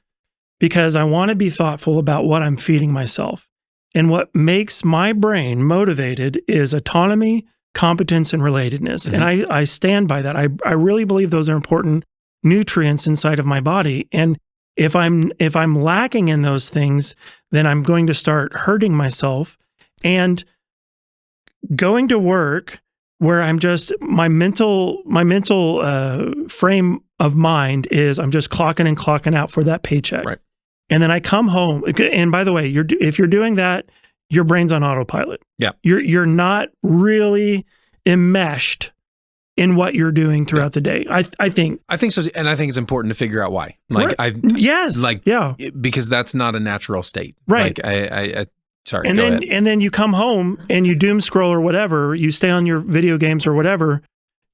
Because I want to be thoughtful about what I'm feeding myself. And what makes my brain motivated is autonomy, competence, and relatedness. Mm-hmm. And I stand by that. I really believe those are important nutrients inside of my body. And if I'm lacking in those things, then I'm going to start hurting myself and going to work where I'm just my mental frame of mind is I'm just clocking in, clocking out for that paycheck. Right. And then I come home. And by the way, if you're doing that, your brain's on autopilot. Yeah. You're not really enmeshed in what you're doing throughout the day. I think so. And I think it's important to figure out why. Because that's not a natural state. Right. Sorry. And then you come home and you doom scroll or whatever, you stay on your video games or whatever,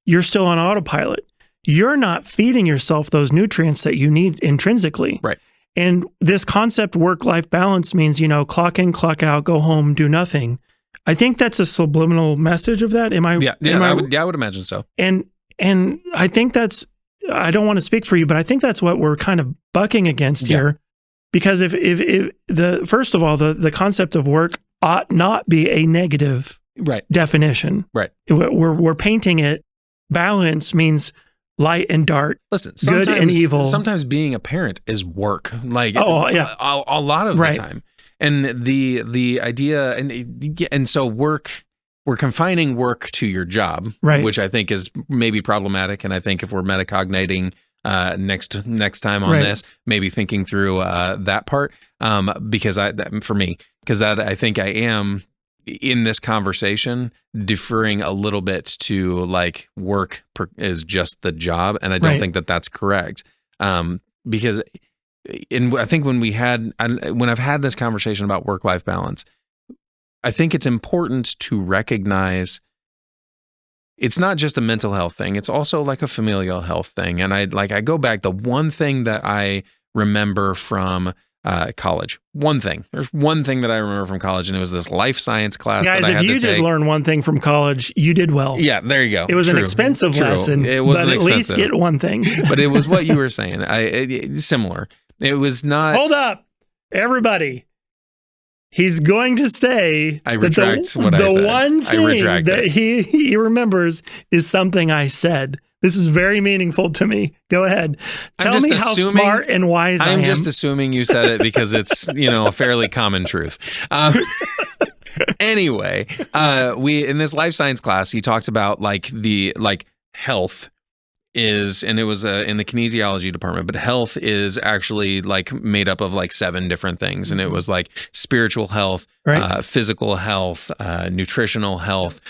you're still on autopilot. You're not feeding yourself those nutrients that you need intrinsically. Right. And this concept work-life balance means, clock in, clock out, go home, do nothing. I think that's a subliminal message of that. Am I? Yeah, I would imagine so. And I think I don't want to speak for you, but I think that's what we're kind of bucking against here. Because if first of all, the concept of work ought not be a negative definition. Right. We're painting it. Balance means light and dark. Listen, good and evil. Sometimes being a parent is work. A lot of the time. And the idea, and so we're confining work to your job, which I think is maybe problematic. And I think if we're metacogniting next time on this, maybe thinking through that part, because I think I am in this conversation deferring a little bit to like work is just the job, and I don't think that that's correct, because. And I think when I've had this conversation about work-life balance, I think it's important to recognize it's not just a mental health thing. It's also like a familial health thing. And I go back, the one thing that I remember from college, there's one thing that I remember from college, and it was this life science class. Guys, that I had if you just learned one thing from college, you did well. Yeah, there you go. It was an expensive lesson, it was but at least get one thing. But it was what you were saying. Similar. It was not. Hold up, everybody. He's going to say I retract what I said. The one thing that he remembers is something I said. This is very meaningful to me. Go ahead. Tell me how smart and wise I am. I'm just assuming you said it because it's, a fairly common truth. Anyway, we in this life science class, he talks about health is, and it was in the kinesiology department, but health is actually made up of 7 different things. And it was spiritual health, right. Physical health, nutritional health,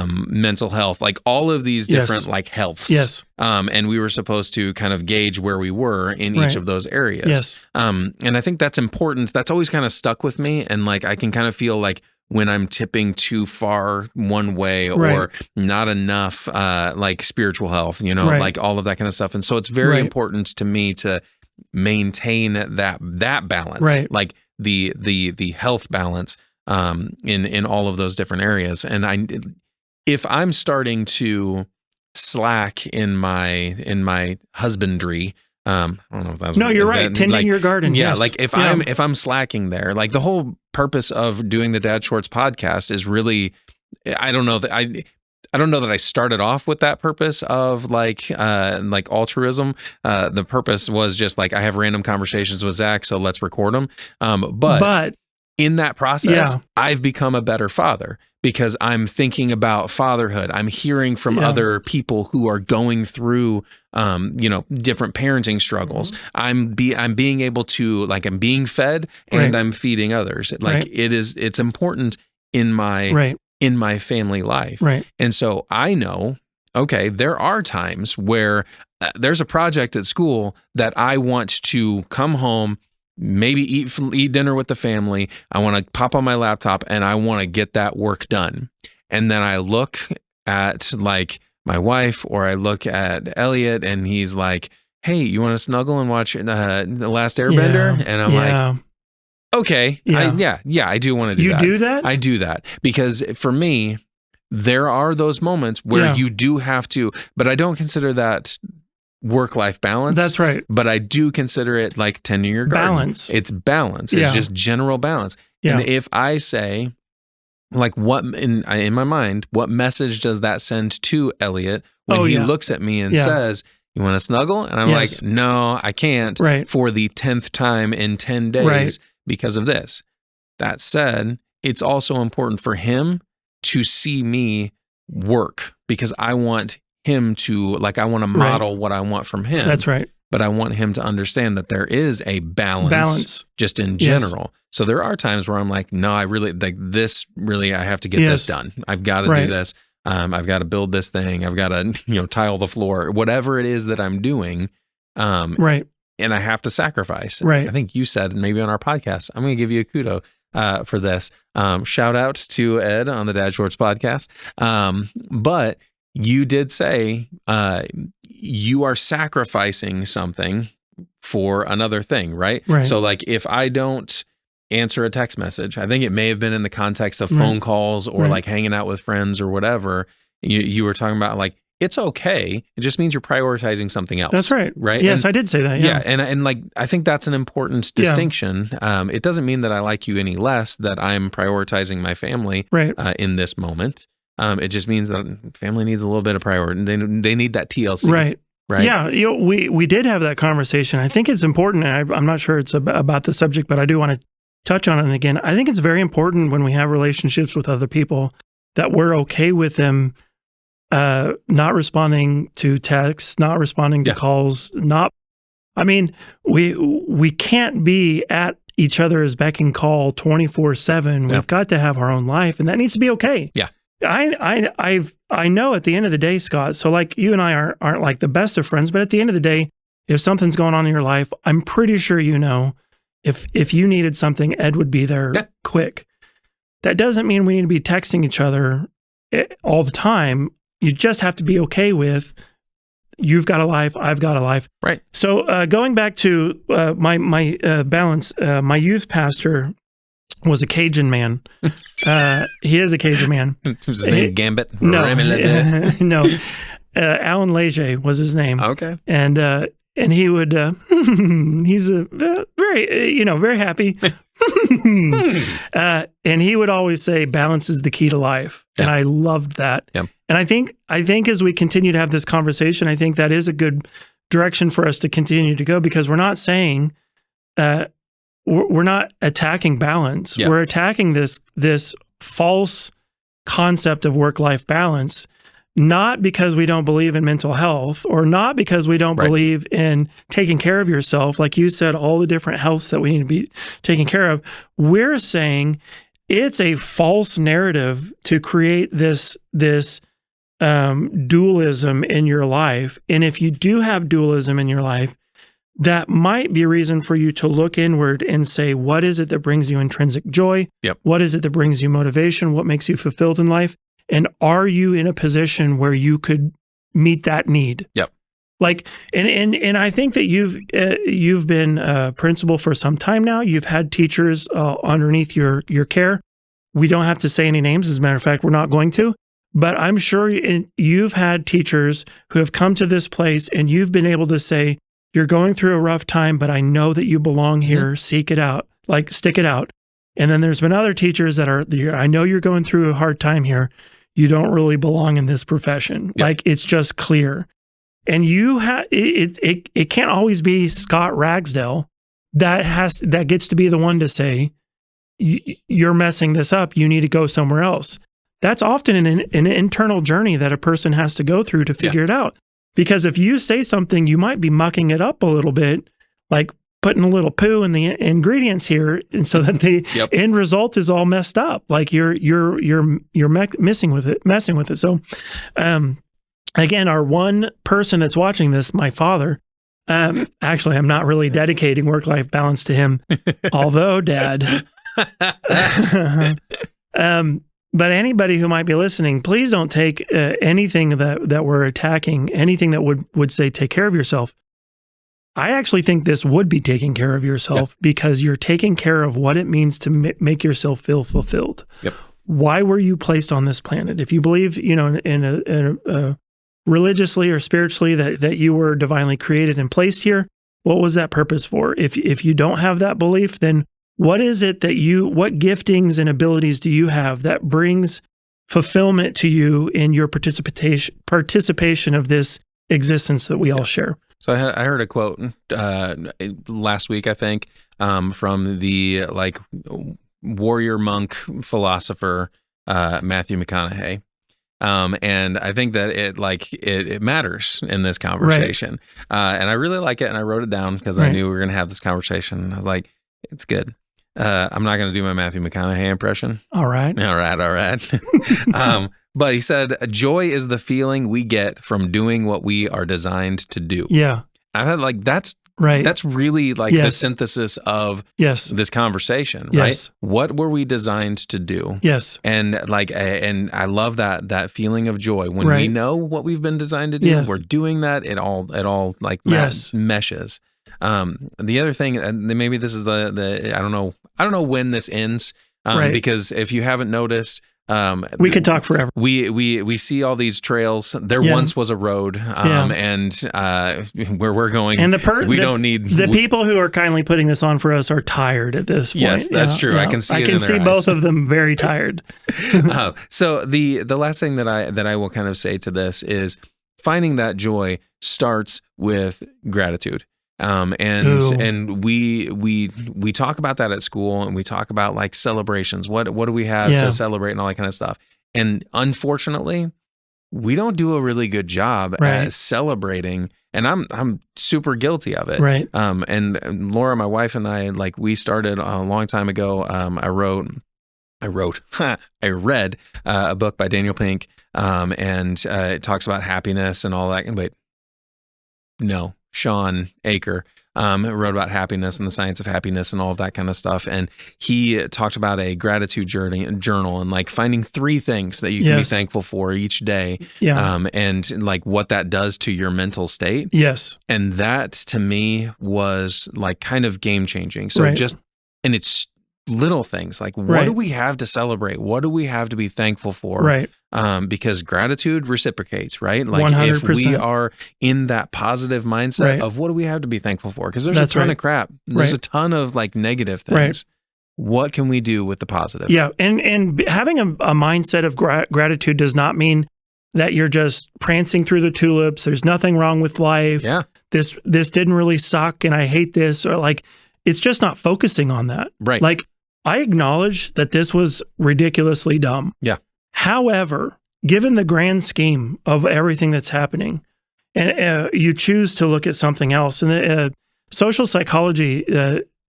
mental health, all of these different healths. Yes. And we were supposed to kind of gauge where we were in each of those areas. Yes. And I think that's important. That's always kind of stuck with me. And I can kind of feel when I'm tipping too far one way or not enough, spiritual health, all of that kind of stuff. And so it's very important to me to maintain that balance, the health balance, in all of those different areas. And if I'm starting to slack in my husbandry, I don't know if that's no. You're right. Tending your garden. Yeah, yes. If I'm slacking there, the whole purpose of doing the Dad Schwartz podcast is really, I don't know that I started off with that purpose of altruism. The purpose was just I have random conversations with Zach, so let's record them. But in that process, I've become a better father because I'm thinking about fatherhood. I'm hearing from other people who are going through, different parenting struggles. I'm being able to I'm being fed and I'm feeding others. It's important in my family life. Right. And so I know, okay, there are times where there's a project at school that I want to come home, maybe eat dinner with the family. I want to pop on my laptop and I want to get that work done. And then I look at my wife or I look at Elliot and he's like, hey, you want to snuggle and watch The Last Airbender? And I'm okay. I do want to do that. You do that? I do that because for me, there are those moments where you do have to, but I don't consider that work-life balance. That's right. But I do consider it tending your garden. Balance. It's balance. It's just general balance. Yeah. And if I say, what in my mind, what message does that send to Elliot when he looks at me and says, you want to snuggle? And I'm no, I can't for the 10th time in 10 days because of this. That said, it's also important for him to see me work because I want him to I want to model what I want from him. That's right. But I want him to understand that there is a balance just in general. So there are times where I'm no, I really this really, I have to get this done. I've got to do this. I've got to build this thing. I've got to, tile the floor, whatever it is that I'm doing. And I have to sacrifice. I think you said maybe on our podcast, I'm going to give you a kudo for this. Shout out to Ed on the Dad Schwartz podcast. But you did say you are sacrificing something for another thing, right? So if I don't answer a text message, I think it may have been in the context of phone calls or hanging out with friends or whatever. You were talking about it's okay. It just means you're prioritizing something else. That's right. Right. Yes, I did say that. Yeah. And I think that's an important distinction. It doesn't mean that I like you any less, that I'm prioritizing my family in this moment. It just means that family needs a little bit of priority. They need that TLC. Right. Yeah. We did have that conversation. I think it's important. And I'm not sure it's about the subject, but I do want to touch on it again. I think it's very important when we have relationships with other people that we're okay with them not responding to texts, not responding to calls, we can't be at each other's beck and call 24/7. We've got to have our own life, and that needs to be okay. Yeah. I know at the end of the day, Scott, so you and I aren't the best of friends, but at the end of the day, if something's going on in your life, I'm pretty sure if you needed something, Ed would be there quick. That doesn't mean we need to be texting each other all the time. You just have to be okay with, you've got a life, I've got a life. Right. So going back to my balance, my youth pastor was a Cajun man. He is a Cajun man. Was his name Gambit? No. No. Alan Leger was his name. Okay. And he would, he's a very, very happy. And he would always say, balance is the key to life. Yeah. And I loved that. Yeah. And I think as we continue to have this conversation, I think that is a good direction for us to continue to go, because we're not saying, we're not attacking balance. Yeah. We're attacking this false concept of work-life balance, not because we don't believe in mental health, or not because we don't believe in taking care of yourself. Like you said, all the different healths that we need to be taking care of. We're saying it's a false narrative to create this dualism in your life. And if you do have dualism in your life, that might be a reason for you to look inward and say, what is it that brings you intrinsic joy? Yep. What is it that brings you motivation? What makes you fulfilled in life? And are you in a position where you could meet that need? Yep. Like, and I think that you've been a principal for some time now. You've had teachers underneath your care. We don't have to say any names. As a matter of fact, we're not going to. But I'm sure you've had teachers who have come to this place, and you've been able to say, you're going through a rough time, but I know that you belong here. Mm-hmm. Seek it out, like stick it out. And then there's been other teachers that I know you're going through a hard time here. You don't really belong in this profession. Yep. Like, it's just clear. And you have it can't always be Scott Ragsdale that gets to be the one to say, you're messing this up. You need to go somewhere else. That's often an internal journey that a person has to go through to figure it out. Because if you say something, you might be mucking it up a little bit, like putting a little poo in the ingredients here, and so that the end result is all messed up. Like you're messing with it. So, again, our one person that's watching this, my father. Actually, I'm not really dedicating work-life balance to him, although Dad. But anybody who might be listening, please don't take anything that we're attacking, anything that would say take care of yourself. I actually think this would be taking care of yourself because you're taking care of what it means to make yourself feel fulfilled. Yep. Why were you placed on this planet? If you believe, in a religiously or spiritually that you were divinely created and placed here, what was that purpose for? If you don't have that belief, then what is it what giftings and abilities do you have that brings fulfillment to you in your participation of this existence that we all share? So I heard a quote last week, I think, from the warrior monk philosopher Matthew McConaughey, and I think that it matters in this conversation, and I really like it, and I wrote it down because I knew we were going to have this conversation. I was like, it's good. I'm not going to do my Matthew McConaughey impression. All right. But he said, joy is the feeling we get from doing what we are designed to do. Yeah. I thought that's right. That's really the synthesis of this conversation, right? Yes. What were we designed to do? Yes. And and I love that feeling of joy when we know what we've been designed to do. Yeah. We're doing that. It all meshes. The other thing, and maybe this is the I don't know when this ends, because if you haven't noticed, we could talk forever. We see all these trails. There once was a road, and where we're going, and the people who are kindly putting this on for us are tired at this point. Yes, that's true. Yeah. I can see both of them very tired. So the last thing that I will kind of say to this is finding that joy starts with gratitude. And we talk about that at school, and we talk about celebrations. What do we have to celebrate and all that kind of stuff. And unfortunately, we don't do a really good job at celebrating. And I'm super guilty of it. Right. And Laura, my wife, and I, we started a long time ago. I read a book by Daniel Pink, and it talks about happiness and all that. But no. Sean Aker, wrote about happiness and the science of happiness and all of that kind of stuff. And he talked about a gratitude journal and like finding 3 things that you can be thankful for each day. And like what that does to your mental state. Yes. And that to me was like kind of game changing. So and it's little things like what do we have to celebrate? What do we have to be thankful for? Right. Because gratitude reciprocates, right? Like 100%. if we are in that positive mindset of what do we have to be thankful for? Because there's a ton of crap. There's a ton of like negative things. What can we do with the positive? Yeah. And having a mindset of gratitude does not mean that you're just prancing through the tulips. There's nothing wrong with life. Yeah. This didn't really suck and I hate this, or like, it's just not focusing on that. Right. Like, I acknowledge that this was ridiculously dumb. Yeah. However, given the grand scheme of everything that's happening, and you choose to look at something else, and social psychology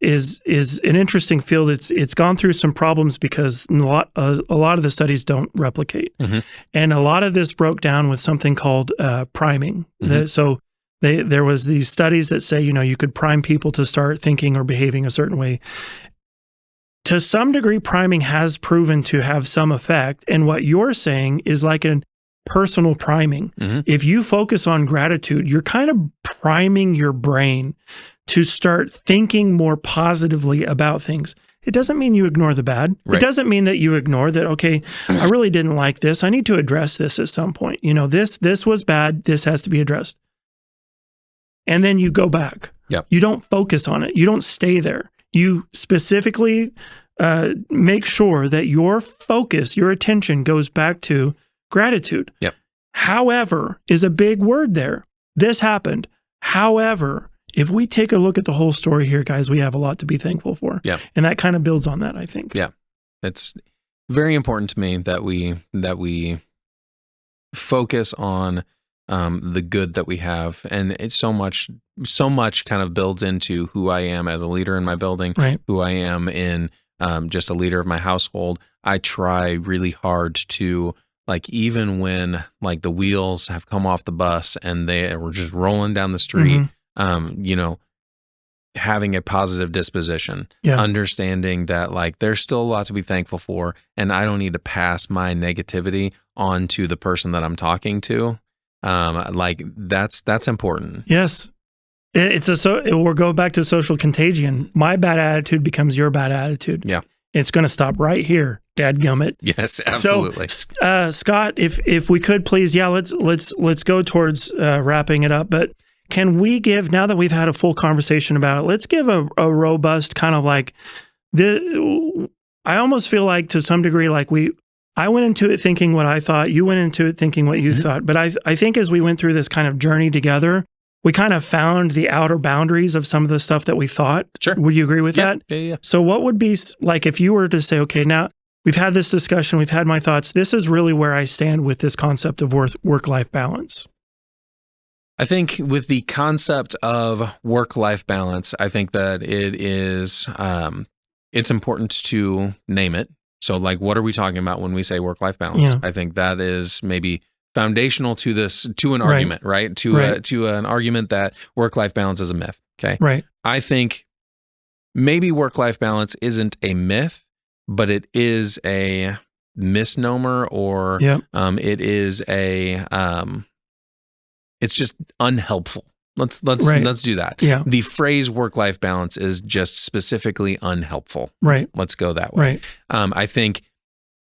is an interesting field. It's gone through some problems because a lot of the studies don't replicate, and a lot of this broke down with something called priming. So there was these studies that say, you could prime people to start thinking or behaving a certain way. To some degree, priming has proven to have some effect. And what you're saying is like a personal priming. If you focus on gratitude, you're kind of priming your brain to start thinking more positively about things. It doesn't mean you ignore the bad. It doesn't mean that you ignore that, okay, I really didn't like this. I need to address this at some point. This was bad. This has to be addressed. And then you go back. You don't focus on it. You don't stay there. You specifically make sure that your focus, your attention goes back to gratitude. However is a big word there. This happened. However, if we take a look at the whole story here, guys, we have a lot to be thankful for. And that kind of builds on that, I think. It's very important to me that we focus on the good that we have, and it's so much kind of builds into who I am as a leader in my building, who I am in just a leader of my household. I try really hard to, like, even when like the wheels have come off the bus and they were just rolling down the street, having a positive disposition, understanding that like there's still a lot to be thankful for, and I don't need to pass my negativity on to the person that I'm talking to. Like that's important. Yes. We'll go back to social contagion. My bad attitude becomes your bad attitude. It's going to stop right here, dadgummit. Yes, absolutely. So, Scott, if we could please, let's go towards wrapping it up. But can we give, now that we've had a full conversation about it, let's give a robust kind of like I almost feel like to some degree, like I went into it thinking what I thought, you went into it thinking what you thought. But I think as we went through this kind of journey together, we kind of found the outer boundaries of some of the stuff that we thought. Sure. Would you agree with that? Yeah. So what would be, like, if you were to say, okay, now we've had this discussion, we've had my thoughts, this is really where I stand with this concept of work-life balance. I think with the concept of work-life balance, I think that it is, it's important to name it. So like, what are we talking about when we say work-life balance? I think that is maybe foundational to an argument, right? To an argument that work-life balance is a myth. Okay. Right. I think maybe work-life balance isn't a myth, but it is a misnomer, or it is it's just unhelpful. Let's do that. Yeah. The phrase work-life balance is just specifically unhelpful. Right. Let's go that way. Right. I think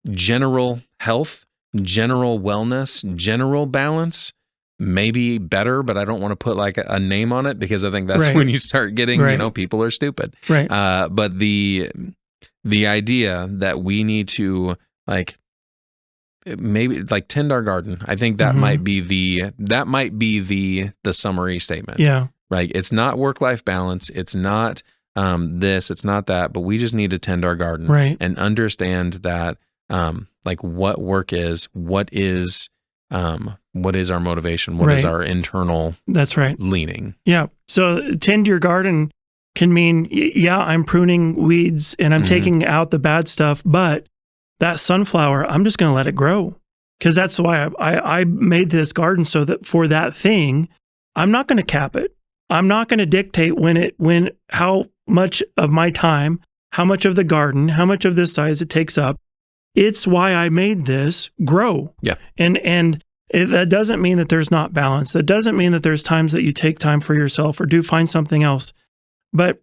general health, general wellness, general balance may be better, but I don't want to put like a name on it, because I think that's when you start getting, people are stupid. Right. But the idea that we need to like, maybe like tend our garden. I think that might be the summary statement. Yeah. Right. It's not work-life balance. It's not this, it's not that, but we just need to tend our garden and understand that like what work is, what is our motivation, what is our internal leaning. Yeah. So tend your garden can mean, I'm pruning weeds and I'm taking out the bad stuff, but that sunflower, I'm just going to let it grow, because that's why I made this garden, so that for that thing, I'm not going to cap it. I'm not going to dictate how much of my time, how much of the garden, how much of this size it takes up. It's why I made this grow. Yeah. And that doesn't mean that there's not balance. That doesn't mean that there's times that you take time for yourself or do find something else. But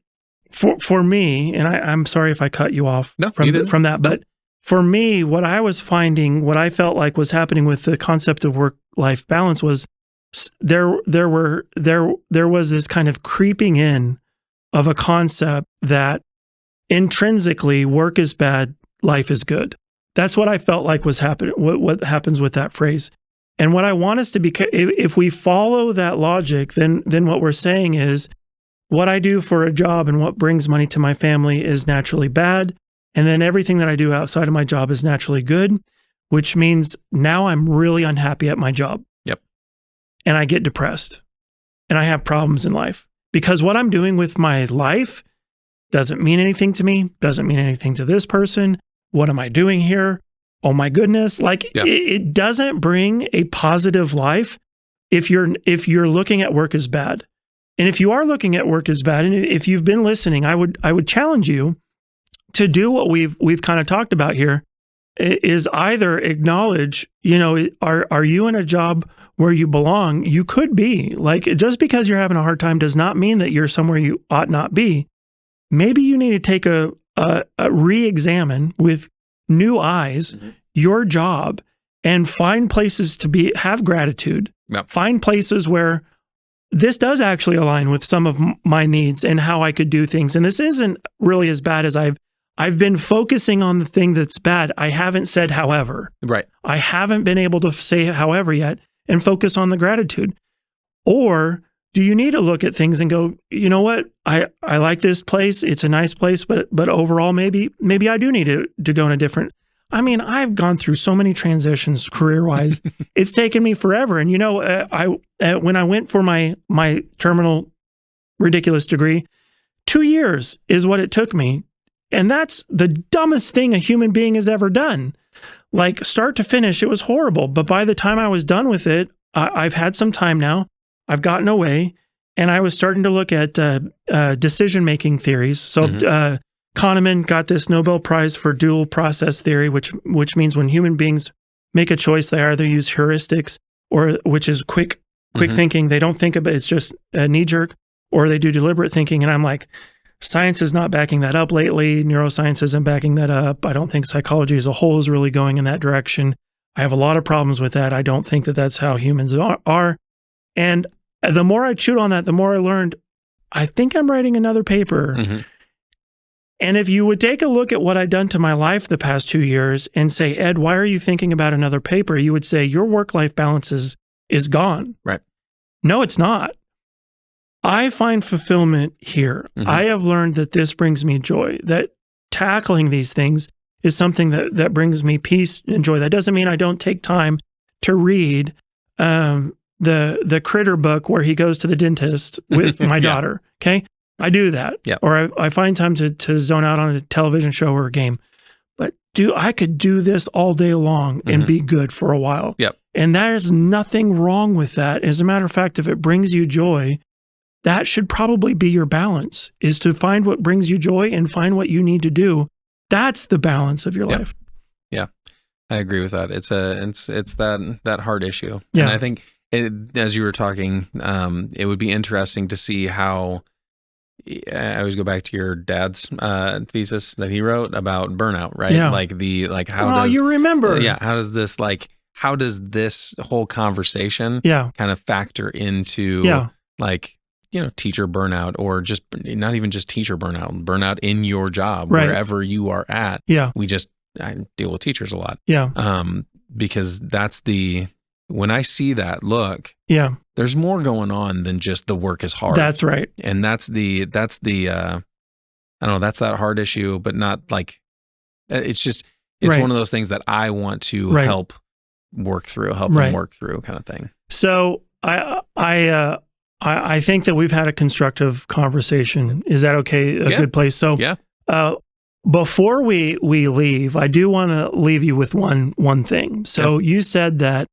for me, and I'm sorry if I cut you off from that, but for me, what I was finding, what I felt like was happening with the concept of work-life balance was there was this kind of creeping in of a concept that intrinsically work is bad, life is good. That's what I felt like was happening. What happens with that phrase, and what I want us to be, if we follow that logic, then what we're saying is, what I do for a job and what brings money to my family is naturally bad, and then everything that I do outside of my job is naturally good, which means now I'm really unhappy at my job. Yep. And I get depressed, and I have problems in life because what I'm doing with my life doesn't mean anything to me, doesn't mean anything to this person. What am I doing here? Oh my goodness. Like it doesn't bring a positive life if you're looking at work as bad. And if you are looking at work as bad, and if you've been listening, I would challenge you to do what we've kind of talked about here, is either acknowledge, are you in a job where you belong? You could be. Like, just because you're having a hard time does not mean that you're somewhere you ought not be. Maybe you need to take a re-examine with new eyes your job and find places to have gratitude. Yep. Find places where this does actually align with some of my needs and how I could do things. And this isn't really as bad as I've been focusing on the thing that's bad. I haven't said however. Right. I haven't been able to say however yet and focus on the gratitude. Or do you need to look at things and go, you know what? I like this place. It's a nice place, but overall, maybe I do need to go in a different. I mean, I've gone through so many transitions career-wise. It's taken me forever. And when I went for my terminal ridiculous degree, 2 years is what it took me. And that's the dumbest thing a human being has ever done. Like, start to finish, it was horrible. But by the time I was done with it, I've had some time now. I've gotten away, and I was starting to look at decision-making theories. So Kahneman got this Nobel Prize for dual process theory, which means when human beings make a choice, they either use heuristics, or which is quick thinking. They don't think about it, it's just a knee-jerk, or they do deliberate thinking. And I'm like, science is not backing that up lately. Neuroscience isn't backing that up. I don't think psychology as a whole is really going in that direction. I have a lot of problems with that. I don't think that that's how humans are. And the more I chewed on that, the more I learned, I think I'm writing another paper. And if you would take a look at what I've done to my life the past 2 years and say, Ed, why are you thinking about another paper? You would say, your work-life balance is gone. Right. No, it's not. I find fulfillment here. I have learned that this brings me joy, that tackling these things is something that brings me peace and joy. That doesn't mean I don't take time to read the Critter book where he goes to the dentist with my daughter. Okay. I do that. Yep. Or I find time to zone out on a television show or a game. But I could do this all day long and be good for a while. Yep. And there's nothing wrong with that. As a matter of fact, if it brings you joy, that should probably be your balance, is to find what brings you joy and find what you need to do. That's the balance of your life. Yeah. I agree with that. It's that hard issue. Yeah. And I think as you were talking, it would be interesting to see how, I always go back to your dad's thesis that he wrote about burnout, right? Yeah. How does, you remember? How does this whole conversation kind of factor into teacher burnout, or just not even just teacher burnout in your job, wherever you are at. Yeah. I deal with teachers a lot. Yeah. Because when I see that look, there's more going on than just the work is hard. That's right. And that's the I don't know, that's that hard issue, but not like, it's one of those things that I want to help them work through kind of thing. So I think that we've had a constructive conversation. Is that okay? A good place. So before we leave, I do want to leave you with one thing. So you said that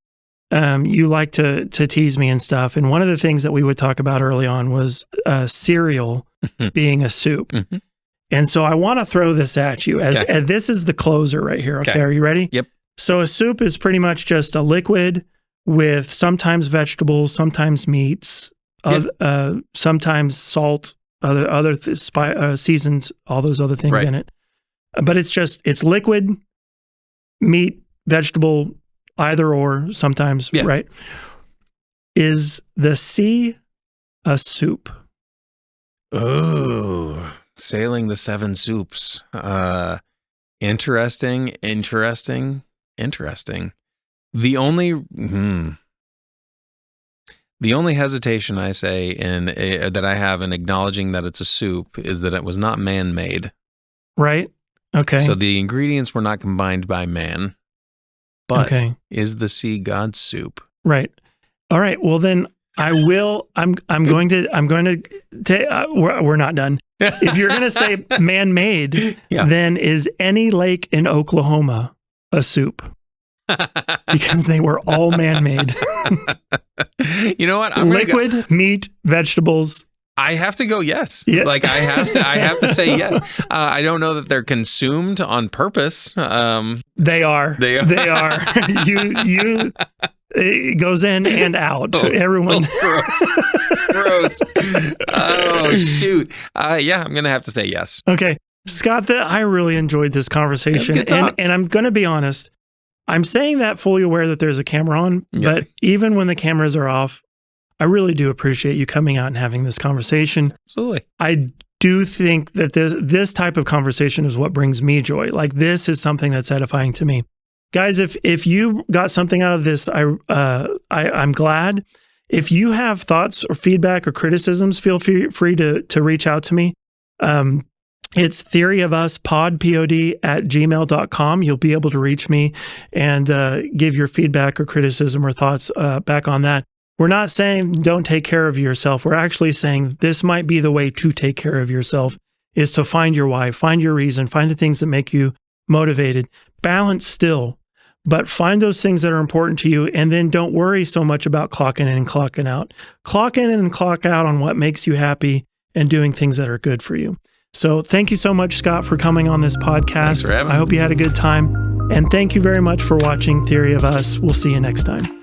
you like to tease me and stuff. And one of the things that we would talk about early on was cereal being a soup. Mm-hmm. And so I want to throw this at you as this is the closer right here. Okay. Are you ready? Yep. So a soup is pretty much just a liquid with sometimes vegetables, sometimes meats, sometimes salt, other seasons, all those other things in it. But it's liquid, meat, vegetable, either or sometimes, right? Is the sea a soup? Oh, sailing the seven soups. Interesting. The only hesitation I say that I have in acknowledging that it's a soup is that it was not man-made. Right. Okay. So the ingredients were not combined by man. But is the sea God's soup? Right. All right. Well, then I will. I'm going to. We're not done. If you're going to say man-made, then is any lake in Oklahoma a soup? Because they were all man-made. You know what? Liquid, meat, vegetables. I have to go yes. Yeah. Like I have to say yes. I don't know that they're consumed on purpose. They are. You it goes in and out. Everyone. Gross. Oh shoot. Yeah, I'm gonna have to say yes. Okay, Scott. I really enjoyed this conversation, and I'm gonna be honest. I'm saying that fully aware that there's a camera on, but even when the cameras are off, I really do appreciate you coming out and having this conversation. Absolutely. I do think that this type of conversation is what brings me joy. Like this is something that's edifying to me. Guys, if you got something out of this, I'm glad. If you have thoughts or feedback or criticisms, feel free to reach out to me. It's theoryofuspod, P-O-D, @gmail.com. You'll be able to reach me and give your feedback or criticism or thoughts back on that. We're not saying don't take care of yourself. We're actually saying this might be the way to take care of yourself, is to find your why, find your reason, find the things that make you motivated. Balance still, but find those things that are important to you, and then don't worry so much about clocking in and clocking out. Clock in and clock out on what makes you happy and doing things that are good for you. So thank you so much, Scott, for coming on this podcast. Thanks for having me. I hope you had a good time. And thank you very much for watching Theory of Us. We'll see you next time.